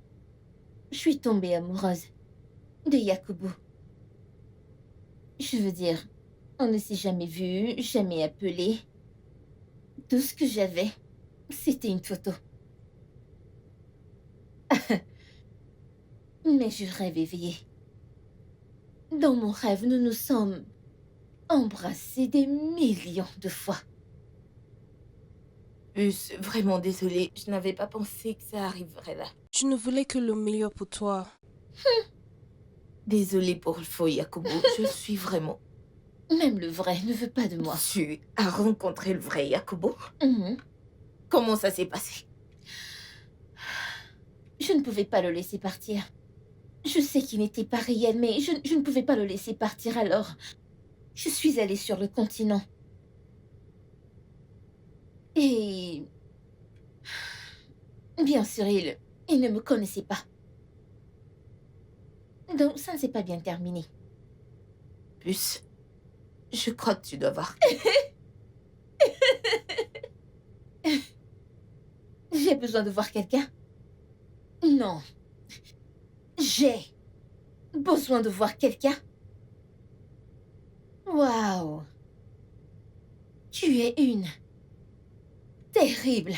suis tombée amoureuse de Yakubu. Je veux dire, on ne s'est jamais vu, jamais appelé. Tout ce que j'avais, c'était une photo. Mais je rêve éveillé. Dans mon rêve, nous nous sommes embrassés des millions de fois. Puce, vraiment désolée, je n'avais pas pensé que ça arriverait là. Tu ne voulais que le meilleur pour toi. Désolée pour le faux Yakubu, je suis vraiment... Même le vrai ne veut pas de moi. Tu as rencontré le vrai Yakubu? Mhm. Comment ça s'est passé? Je ne pouvais pas le laisser partir. Je sais qu'il n'était pas réel, mais je ne pouvais pas le laisser partir, alors je suis allée sur le continent. Et... bien sûr, il ne me connaissait pas. Donc ça ne s'est pas bien terminé. Puce, je crois que tu dois voir. J'ai besoin de voir quelqu'un? Non. J'ai besoin de voir quelqu'un? Waouh. Tu es une terrible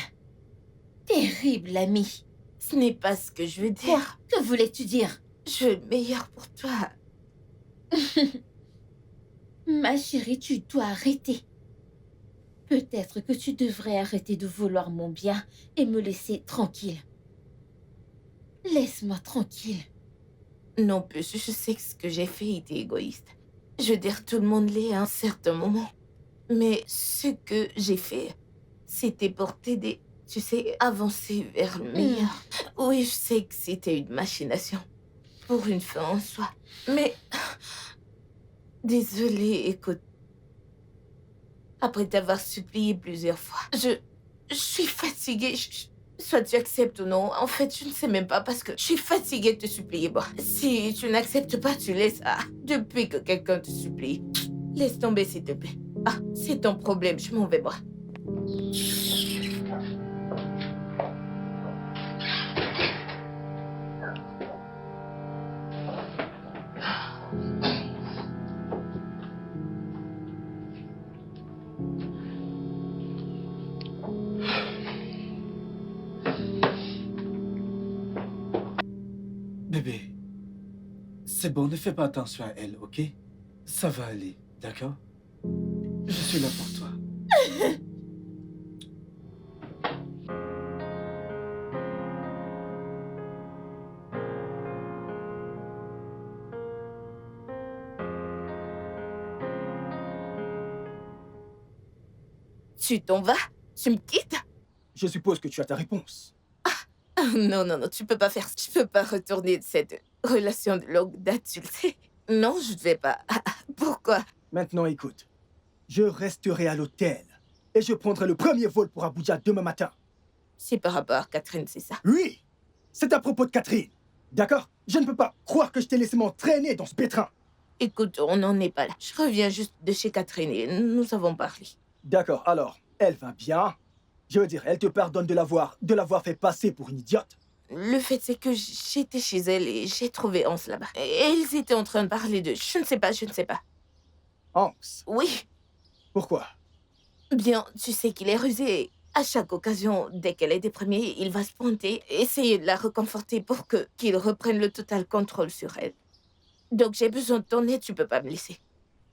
amie. Ce n'est pas ce que je veux Quoi? dire. Que voulais-tu dire? Je veux le meilleur pour toi. Ma chérie, tu dois arrêter. Peut-être que tu devrais arrêter de vouloir mon bien et me laisser tranquille. Laisse-moi tranquille. Non, Puce, je sais que ce que j'ai fait était égoïste. Je veux dire, tout le monde l'est à un certain moment. Mais ce que j'ai fait, c'était pour t'aider, tu sais, avancer vers le meilleur. Oui, je sais que c'était une machination pour une fin en soi. Mais désolée, écoute. Après t'avoir supplié plusieurs fois, je suis fatiguée. Soit tu acceptes ou non, en fait, je ne sais même pas parce que je suis fatiguée de te supplier. Bon, si tu n'acceptes pas, tu laisses. Ah, depuis que quelqu'un te supplie, laisse tomber s'il te plaît. Ah, c'est ton problème, je m'en vais moi. Bébé, c'est bon, ne fais pas attention à elle, ok? Ça va aller, d'accord? Je suis là pour toi. Tu t'en vas? Tu me quittes? Je suppose que tu as ta réponse. Ah, non, non, non, tu peux pas faire ça. Je peux pas retourner de cette relation de longue date, tu le sais. Non, je ne vais pas. Pourquoi? Maintenant, écoute. Je resterai à l'hôtel. Et je prendrai le premier vol pour Abuja demain matin. C'est par rapport à Catherine, c'est ça? Oui, c'est à propos de Catherine. D'accord? Je ne peux pas croire que je t'ai laissé m'entraîner dans ce pétrin. Écoute, on n'en est pas là. Je reviens juste de chez Catherine et nous avons parlé. D'accord, alors, elle va bien. Je veux dire, elle te pardonne de l'avoir fait passer pour une idiote. Le fait, c'est que j'étais chez elle et j'ai trouvé Hans là-bas. Et ils étaient en train de parler de... Je ne sais pas, je ne sais pas. Hans, Oui, pourquoi? bien, tu sais qu'il est rusé. À chaque occasion, dès qu'elle est déprimée, il va se pointer, essayer de la réconforter pour qu'il reprenne le total contrôle sur elle. Donc j'ai besoin de ton aide, tu peux pas me laisser.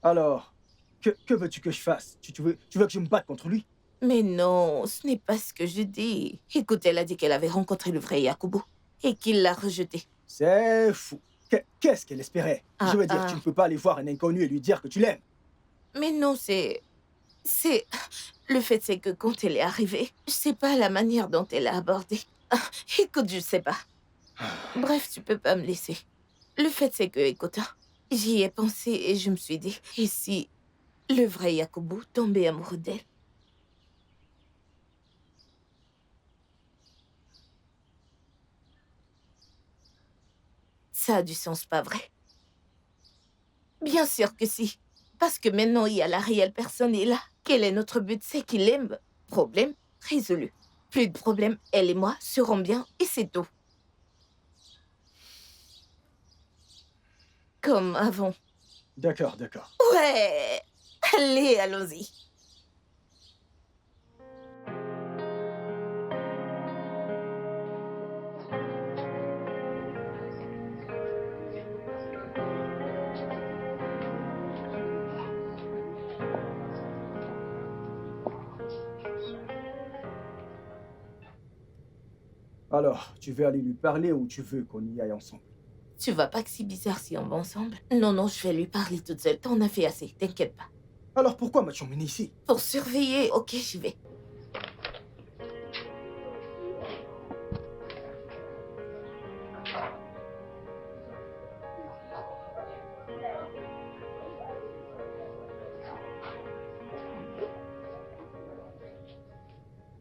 Alors, que veux-tu que je fasse? Tu veux que je me batte contre lui? Mais non, ce n'est pas ce que je dis. Écoute, elle a dit qu'elle avait rencontré le vrai Yakubu et qu'il l'a rejeté. C'est fou. Qu'est-ce qu'elle espérait? Ah, Je veux dire, ah. tu ne peux pas aller voir un inconnu et lui dire que tu l'aimes. Mais non, c'est... Le fait, c'est que quand elle est arrivée, je sais pas la manière dont elle a abordé. Ah, écoute, je sais pas. Bref, tu peux pas me laisser. Le fait, c'est que, écoute, hein, j'y ai pensé et je me suis dit, et si le vrai Yakubu tombait amoureux d'elle? Ça a du sens, pas vrai? Bien sûr que si. Parce que maintenant, il y a la réelle personne et là. Quel est notre but? C'est qu'il aime. Problème résolu. Plus de problème, elle et moi serons bien et c'est tout. Comme avant. D'accord, d'accord. Ouais! Allez, allons-y. Alors, tu veux aller lui parler ou tu veux qu'on y aille ensemble? Tu vois pas que c'est bizarre si on va ensemble? Non, non, je vais lui parler toute seule. T'en as fait assez, t'inquiète pas. Alors pourquoi m'as-tu emmené ici? Pour surveiller, ok, j'y vais.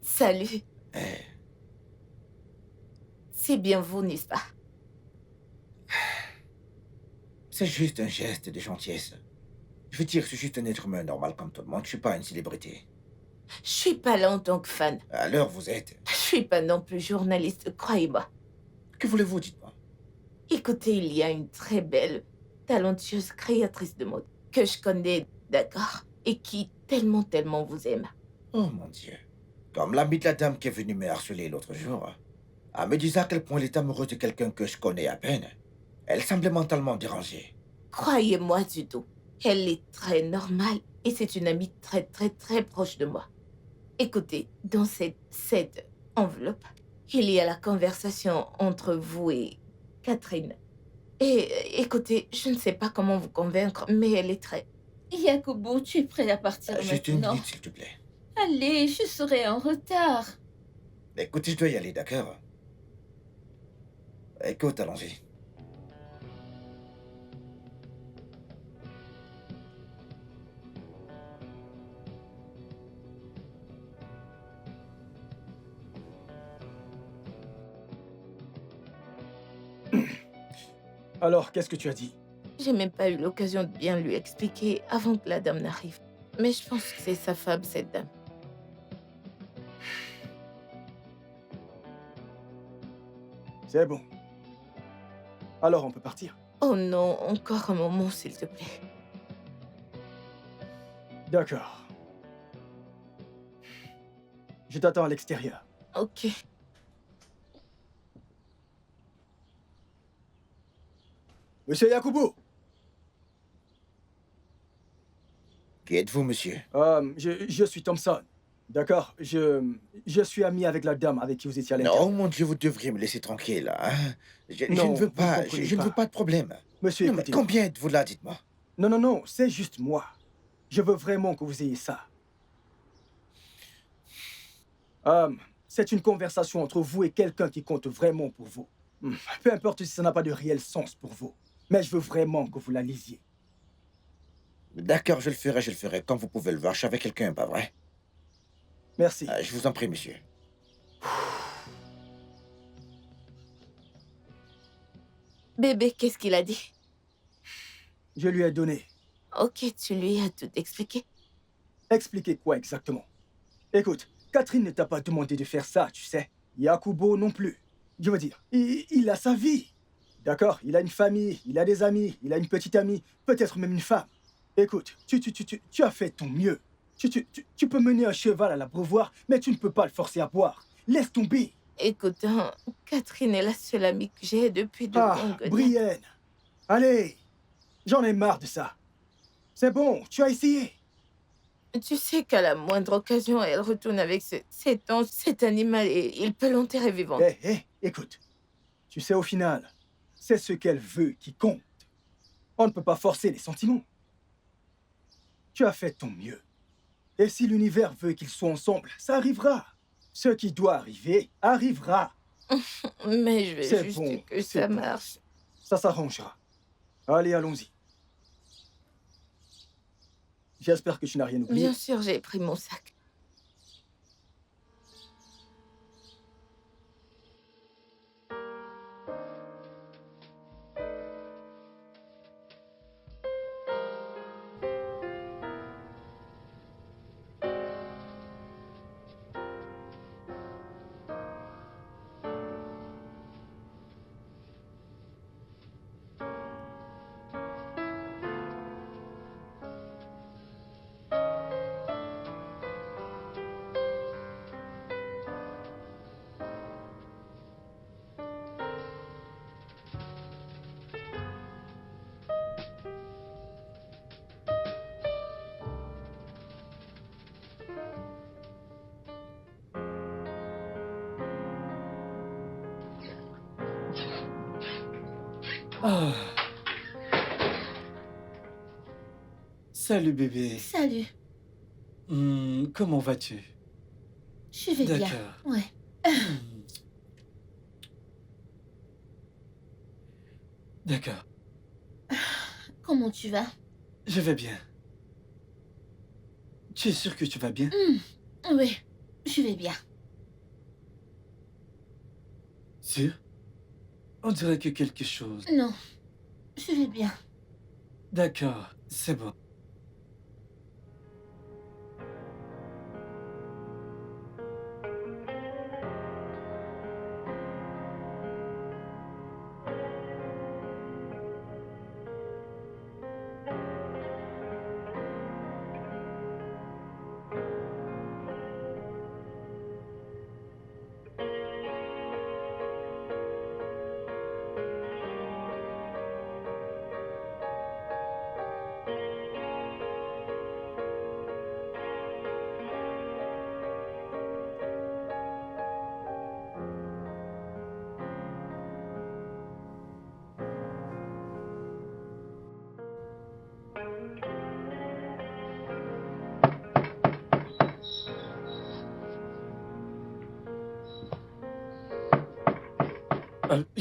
Salut. C'est bien vous, n'est-ce pas? C'est juste un geste de gentillesse. Je veux dire, je suis juste un être humain normal comme tout le monde. Je suis pas une célébrité. Je suis pas là en tant que fan. À l'heure, vous êtes. Je suis pas non plus journaliste, croyez-moi. Que voulez-vous, dites-moi? Écoutez, il y a une très belle, talentueuse créatrice de mode que je connais, d'accord, et qui tellement vous aime. Oh mon Dieu. Comme l'ami de la dame qui est venue me harceler l'autre jour. Elle me disait à quel point elle est amoureuse de quelqu'un que je connais à peine. Elle semblait mentalement dérangée. Croyez-moi du tout. Elle est très normale et c'est une amie très proche de moi. Écoutez, dans cette enveloppe, il y a la conversation entre vous et Catherine. Et écoutez, je ne sais pas comment vous convaincre, mais elle est très... Yakubu, tu es prêt à partir Juste une maintenant? minute, s'il te plaît. Allez, je serai en retard. Écoute, je dois y aller, d'accord? Écoute, allons-y. Alors, qu'est-ce que tu as dit? J'ai même pas eu l'occasion de bien lui expliquer avant que la dame n'arrive. Mais je pense que c'est sa femme, cette dame. C'est bon. Alors, on peut partir. Oh non, encore un moment, s'il te plaît. D'accord. Je t'attends à l'extérieur. Ok. Monsieur Yakubu! Qui êtes-vous, monsieur? Je suis Thompson. D'accord? Je suis ami avec la dame avec qui vous étiez à l'intérieur. Non, mon Dieu, vous devriez me laisser tranquille, hein? Je Non, ne veux vous pas, comprenez je ne veux pas. pas de problème. Monsieur, Non, mais écoutez-moi. combien êtes-vous là, dites-moi? Non, non, non, c'est juste moi. Je veux vraiment que vous ayez ça. C'est une conversation entre vous et quelqu'un qui compte vraiment pour vous. Peu importe si ça n'a pas de réel sens pour vous. Mais je veux vraiment que vous la lisiez. D'accord, je le ferai. Comme vous pouvez le voir, je suis avec quelqu'un, pas vrai? Merci. Je vous en prie, monsieur. Bébé, qu'est-ce qu'il a dit? Je lui ai donné. Ok, tu lui as tout expliqué. Expliquez quoi exactement? Écoute, Catherine ne t'a pas demandé de faire ça, tu sais. Yakubo non plus. Je veux dire, il a sa vie. D'accord? Il a une famille, il a des amis, il a une petite amie, peut-être même une femme. Écoute, tu as fait ton mieux. Tu peux mener un cheval à l'abreuvoir, mais tu ne peux pas le forcer à boire. Laisse tomber. Écoute, hein, Catherine est la seule amie que j'ai depuis de longues dates. Brienne. Allez, j'en ai marre de ça. C'est bon, tu as essayé. Tu sais qu'à la moindre occasion, elle retourne avec cet animal et il peut l'enterrer vivant. Écoute. Tu sais, au final, c'est ce qu'elle veut qui compte. On ne peut pas forcer les sentiments. Tu as fait ton mieux. Et si l'univers veut qu'ils soient ensemble, ça arrivera. Ce qui doit arriver, arrivera. Mais je veux C'est juste bon, que c'est ça bon. marche. Ça s'arrangera. Allez, allons-y. J'espère que tu n'as rien oublié. Bien sûr, j'ai pris mon sac. Ah. Salut bébé. Salut. Comment vas-tu? Je vais bien. D'accord. Ouais. Hmm. D'accord. Comment tu vas? Je vais bien. Tu es sûr que tu vas bien? Oui, je vais bien. Sûr? On dirait que quelque chose. Non, je vais bien. D'accord, c'est bon.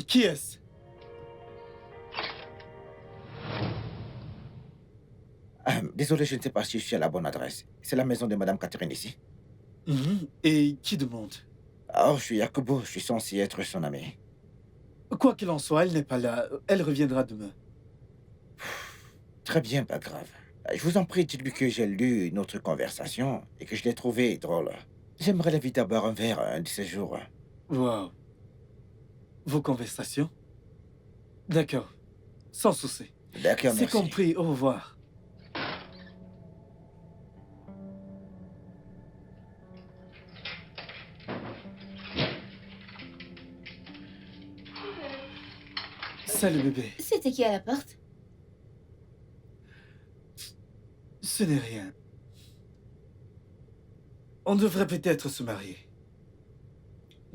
Qui est-ce? Désolé, je ne sais pas si je suis à la bonne adresse. C'est la maison de Madame Catherine ici. Et qui demande? Oh, je suis Yakubo, je suis censé être son ami. Quoi qu'il en soit, elle n'est pas là. Elle reviendra demain. Très bien, pas grave. Je vous en prie, dites-lui que j'ai lu notre conversation et que je l'ai trouvé drôle. J'aimerais l'inviter à boire un verre un de ces jours. Wow. Vos conversations? D'accord. Sans souci. D'accord, C'est merci. compris. Au revoir. Salut bébé. C'était qui à la porte? Ce n'est rien. On devrait peut-être se marier.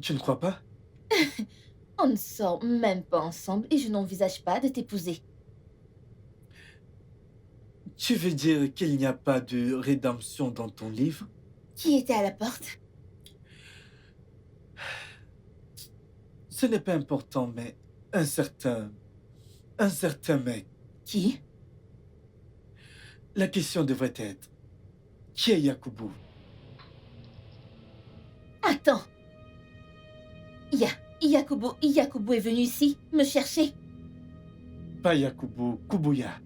Tu ne crois pas? On ne sort même pas ensemble et je n'envisage pas de t'épouser. Tu veux dire qu'il n'y a pas de rédemption dans ton livre? Qui était à la porte? Ce n'est pas important, mais un certain mec. Qui? La question devrait être, qui est Yakubu? Attends. Yakubu est venu ici me chercher. Pas Yakubu, Kubuya.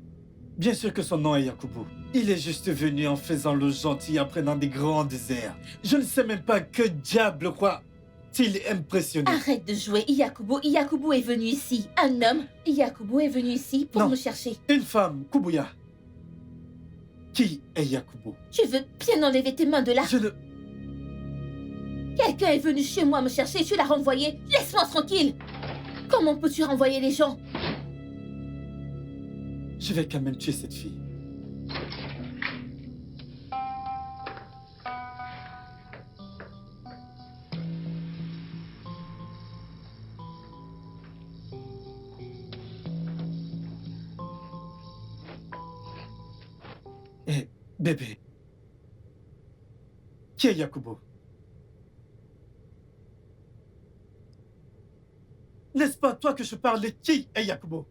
Bien sûr que son nom est Yakubu. Il est juste venu en faisant le gentil, en prenant des grands airs. Je ne sais même pas que diable croit-il impressionné. Arrête de jouer, Yakubu est venu ici. Un homme, Yakubu est venu ici pour Non. me chercher. Une femme, Kubuya. Qui est Yakubu? Tu veux bien enlever tes mains de là? Je ne... Quelqu'un est venu chez moi me chercher et tu l'as renvoyé. Laisse-moi tranquille. Comment peux-tu renvoyer les gens? Je vais quand même tuer cette fille. Hé, bébé. Qui est Yakubu? N'est-ce pas toi que je parle de qui est Yakubu?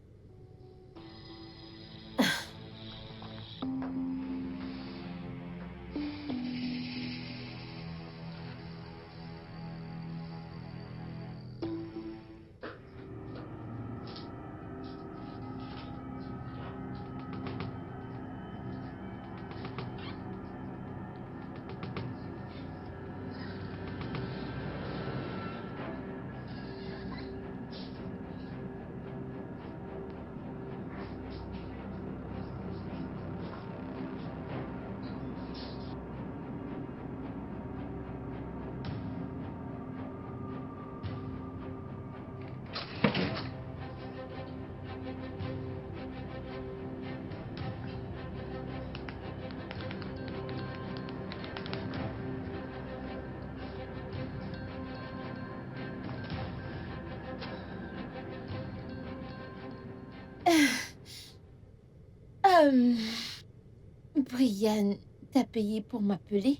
Brian t'a payé pour m'appeler?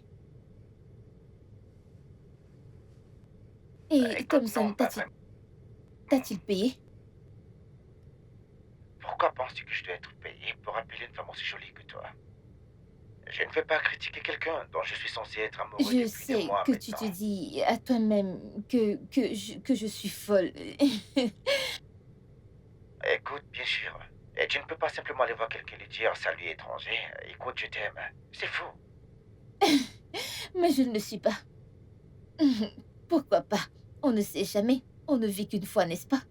Et Écoute, Thompson, non, pas t'a-t-il payé? Pourquoi penses-tu que je dois être payé pour appeler une femme aussi jolie que toi? Je ne vais pas critiquer quelqu'un dont je suis censé être amoureux Je depuis sais des mois que tu maintenant. te dis à toi-même que je suis folle. Écoute, bien sûr. Et tu ne peux pas simplement aller voir quelqu'un et lui dire salut étranger. Écoute, je t'aime. C'est fou. Mais je ne le suis pas. Pourquoi pas? On ne sait jamais. On ne vit qu'une fois, n'est-ce pas?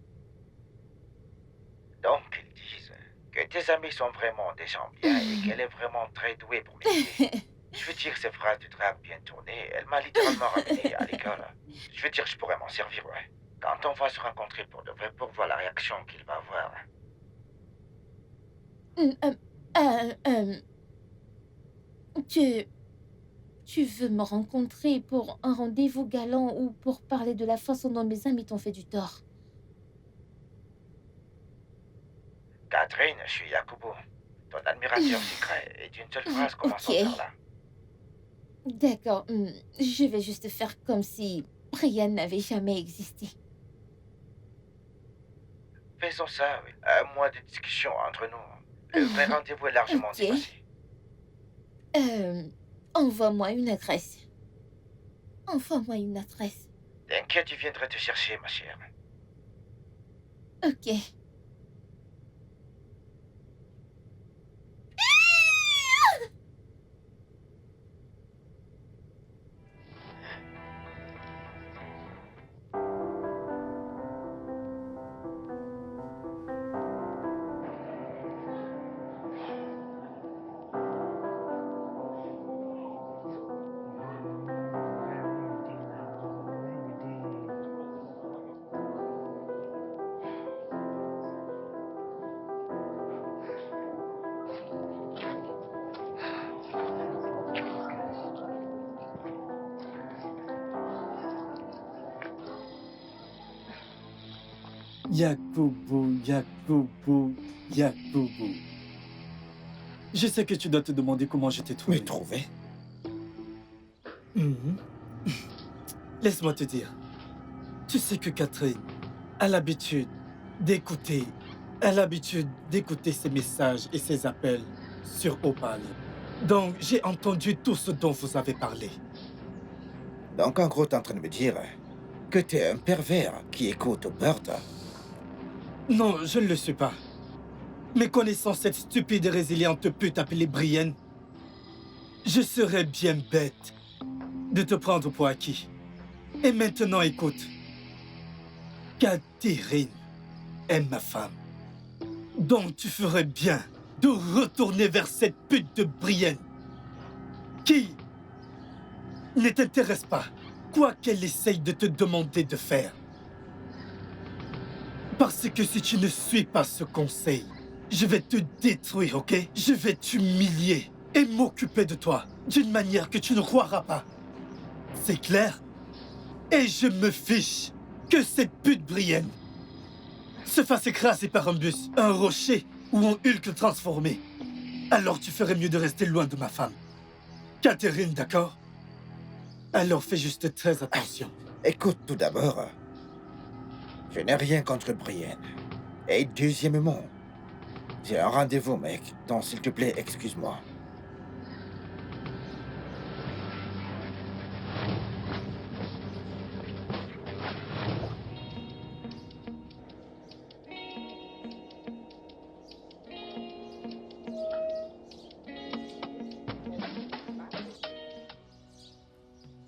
Donc, ils disent que tes amis sont vraiment des gens bien et qu'elle est vraiment très douée pour m'aider. Je veux dire, ces phrases de drague bien tournées, elle m'a littéralement ramené à l'école. Je veux dire, je pourrais m'en servir, ouais. Quand on va se rencontrer pour de vrai, pour voir la réaction qu'il va avoir. Tu veux me rencontrer pour un rendez-vous galant ou pour parler de la façon dont mes amis t'ont fait du tort? Catherine, je suis Yakubu, ton admirateur secret, et d'une seule phrase commençons Ok. par là. D'accord, je vais juste faire comme si Brian n'avait jamais existé. faisons ça, oui. Un mois de discussion entre nous. Le vrai rendez-vous est largement Ok. dépassé. Envoie-moi une adresse. Envoie-moi une adresse. T'inquiète, je viendrai te chercher, ma chère. Ok. Yakubu, Yakubu, Yakubu. Je sais que tu dois te demander comment je t'ai trouvé. Me trouver? Mhm. Laisse-moi te dire. Tu sais que Catherine a l'habitude d'écouter, ses messages et ses appels sur haut-parleur. Donc, j'ai entendu tout ce dont vous avez parlé. Donc en gros, t'es en train de me dire que t'es un pervers qui écoute Bird. Non, je ne le suis pas. Mais connaissant cette stupide et résiliente pute appelée Brienne, je serais bien bête de te prendre pour acquis. Et maintenant, écoute. Catherine est ma femme. Donc tu ferais bien de retourner vers cette pute de Brienne qui ne t'intéresse pas, quoi qu'elle essaye de te demander de faire. Parce que si tu ne suis pas ce conseil, je vais te détruire, ok? Je vais t'humilier et m'occuper de toi d'une manière que tu ne croiras pas. C'est clair? Et je me fiche que cette pute Brienne se fasse écraser par un bus, un rocher ou un Hulk transformé. Alors tu ferais mieux de rester loin de ma femme. Catherine, d'accord? Alors fais juste très attention. Écoute, tout d'abord, je n'ai rien contre Brienne. Et deuxièmement, j'ai un rendez-vous, mec. Donc, s'il te plaît, excuse-moi.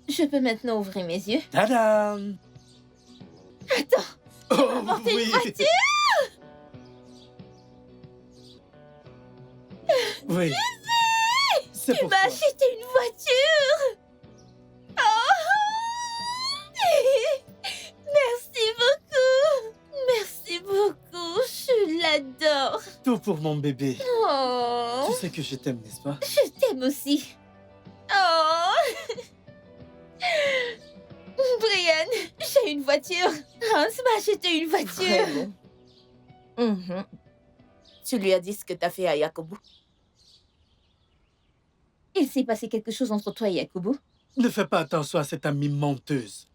Je peux maintenant ouvrir mes yeux. Tadam! Attends, Oh apporté une oui! voiture. Oui. C'est Tu pour m'as toi. acheté une voiture. Oh Merci beaucoup. Merci beaucoup. Je l'adore. Tout pour mon bébé. Oh, Tu sais que je t'aime, n'est-ce pas? je t'aime aussi. Oh Brian, j'ai une voiture. Hans m'a acheté une voiture. Vraiment. Mhm. Tu lui as dit ce que t'as fait à Yakubu? Il s'est passé quelque chose entre toi et Yakubu? Ne fais pas attention à cette amie menteuse.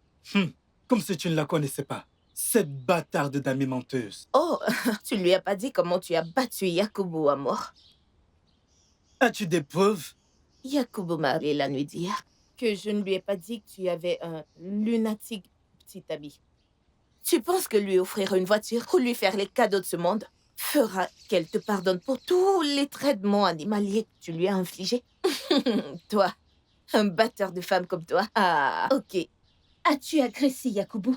Comme si tu ne la connaissais pas. Cette bâtarde d'amie menteuse. Oh, tu lui as pas dit comment tu as battu Yakubu à mort. As-tu des preuves? Yakubu m'a appelé la nuit d'hier que je ne lui ai pas dit que tu avais un lunatique petit ami. Tu penses que lui offrir une voiture ou lui faire les cadeaux de ce monde fera qu'elle te pardonne pour tous les traitements animaliers que tu lui as infligés? Toi, un batteur de femmes comme toi. Ah, ok. As-tu agressé Yakubu?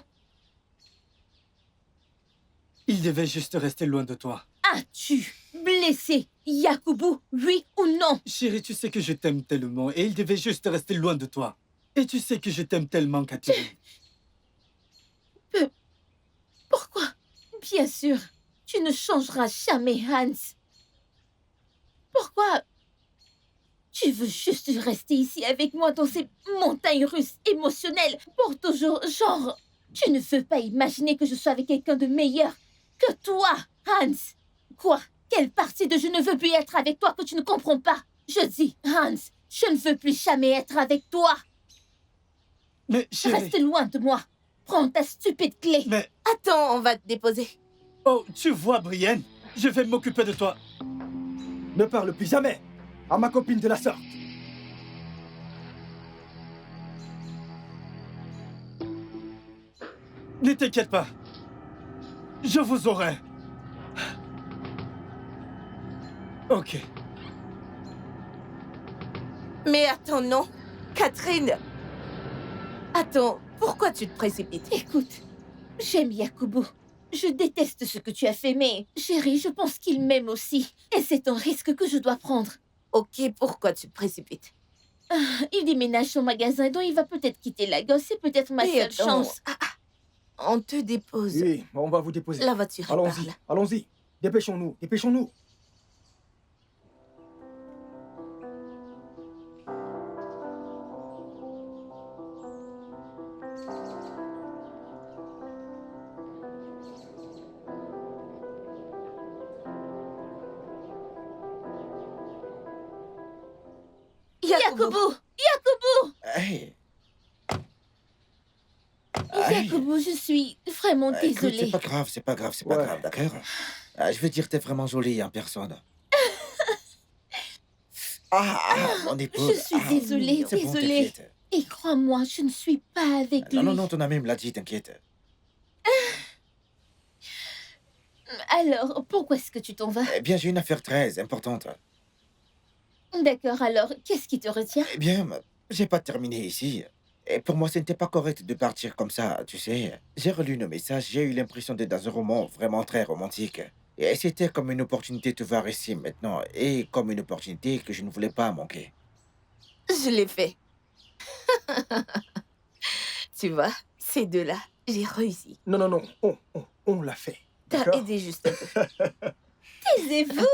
Il devait juste rester loin de toi. As-tu blessé Yakubu, oui ou non? Chérie, tu sais que je t'aime tellement et il devait juste rester loin de toi. Et tu sais que je t'aime tellement, Catherine. Pourquoi? Bien sûr, tu ne changeras jamais, Hans. Pourquoi? Tu veux juste rester ici avec moi dans ces montagnes russes émotionnelles pour toujours, genre... Tu ne veux pas imaginer que je sois avec quelqu'un de meilleur que toi, Hans. Quoi? Quelle partie de je ne veux plus être avec toi que tu ne comprends pas? Je dis, Hans, je ne veux plus jamais être avec toi. Mais chérie... Reste loin de moi. Prends ta stupide clé. Mais... Attends, on va te déposer. Oh, tu vois, Brienne, je vais m'occuper de toi. Ne parle plus jamais à ma copine de la sorte. Ne t'inquiète pas. Je vous aurai. Ok. Mais attends, non. Catherine. Attends, pourquoi tu te précipites? Écoute, j'aime Yakubu. Je déteste ce que tu as fait, mais chérie, je pense qu'il m'aime aussi. Et c'est un risque que je dois prendre. Ok, pourquoi tu te précipites? Il déménage son magasin, donc il va peut-être quitter Lagos. C'est peut-être ma Mais seule attends. chance. On te dépose. Oui, on va vous déposer. La voiture Allons-y, parle. allons-y. Dépêchons-nous, dépêchons-nous. Yakubu! Yakubu! Hey. Hey. Yakubu, je suis vraiment Écoute, désolée. c'est pas grave, c'est pas grave, c'est pas Ouais. grave, d'accord? Je veux dire, t'es vraiment jolie en personne. Mon épouse. Je suis désolée, C'est bon, désolée. t'inquiète. Et crois-moi, je ne suis pas avec lui. Non, non, non, ton ami me l'a dit, t'inquiète. Alors, pourquoi est-ce que tu t'en vas? Eh bien, j'ai une affaire très importante. D'accord, alors, qu'est-ce qui te retient? Eh bien, j'ai pas terminé ici. Et pour moi, ce n'était pas correct de partir comme ça, tu sais. J'ai relu nos messages, j'ai eu l'impression d'être dans un roman vraiment très romantique. Et c'était comme une opportunité de te voir ici maintenant, et comme une opportunité que je ne voulais pas manquer. Je l'ai fait. Tu vois, ces deux-là, j'ai réussi. Non, non, non, on l'a fait. T'as D'accord? aidé juste un peu. Taisez-vous!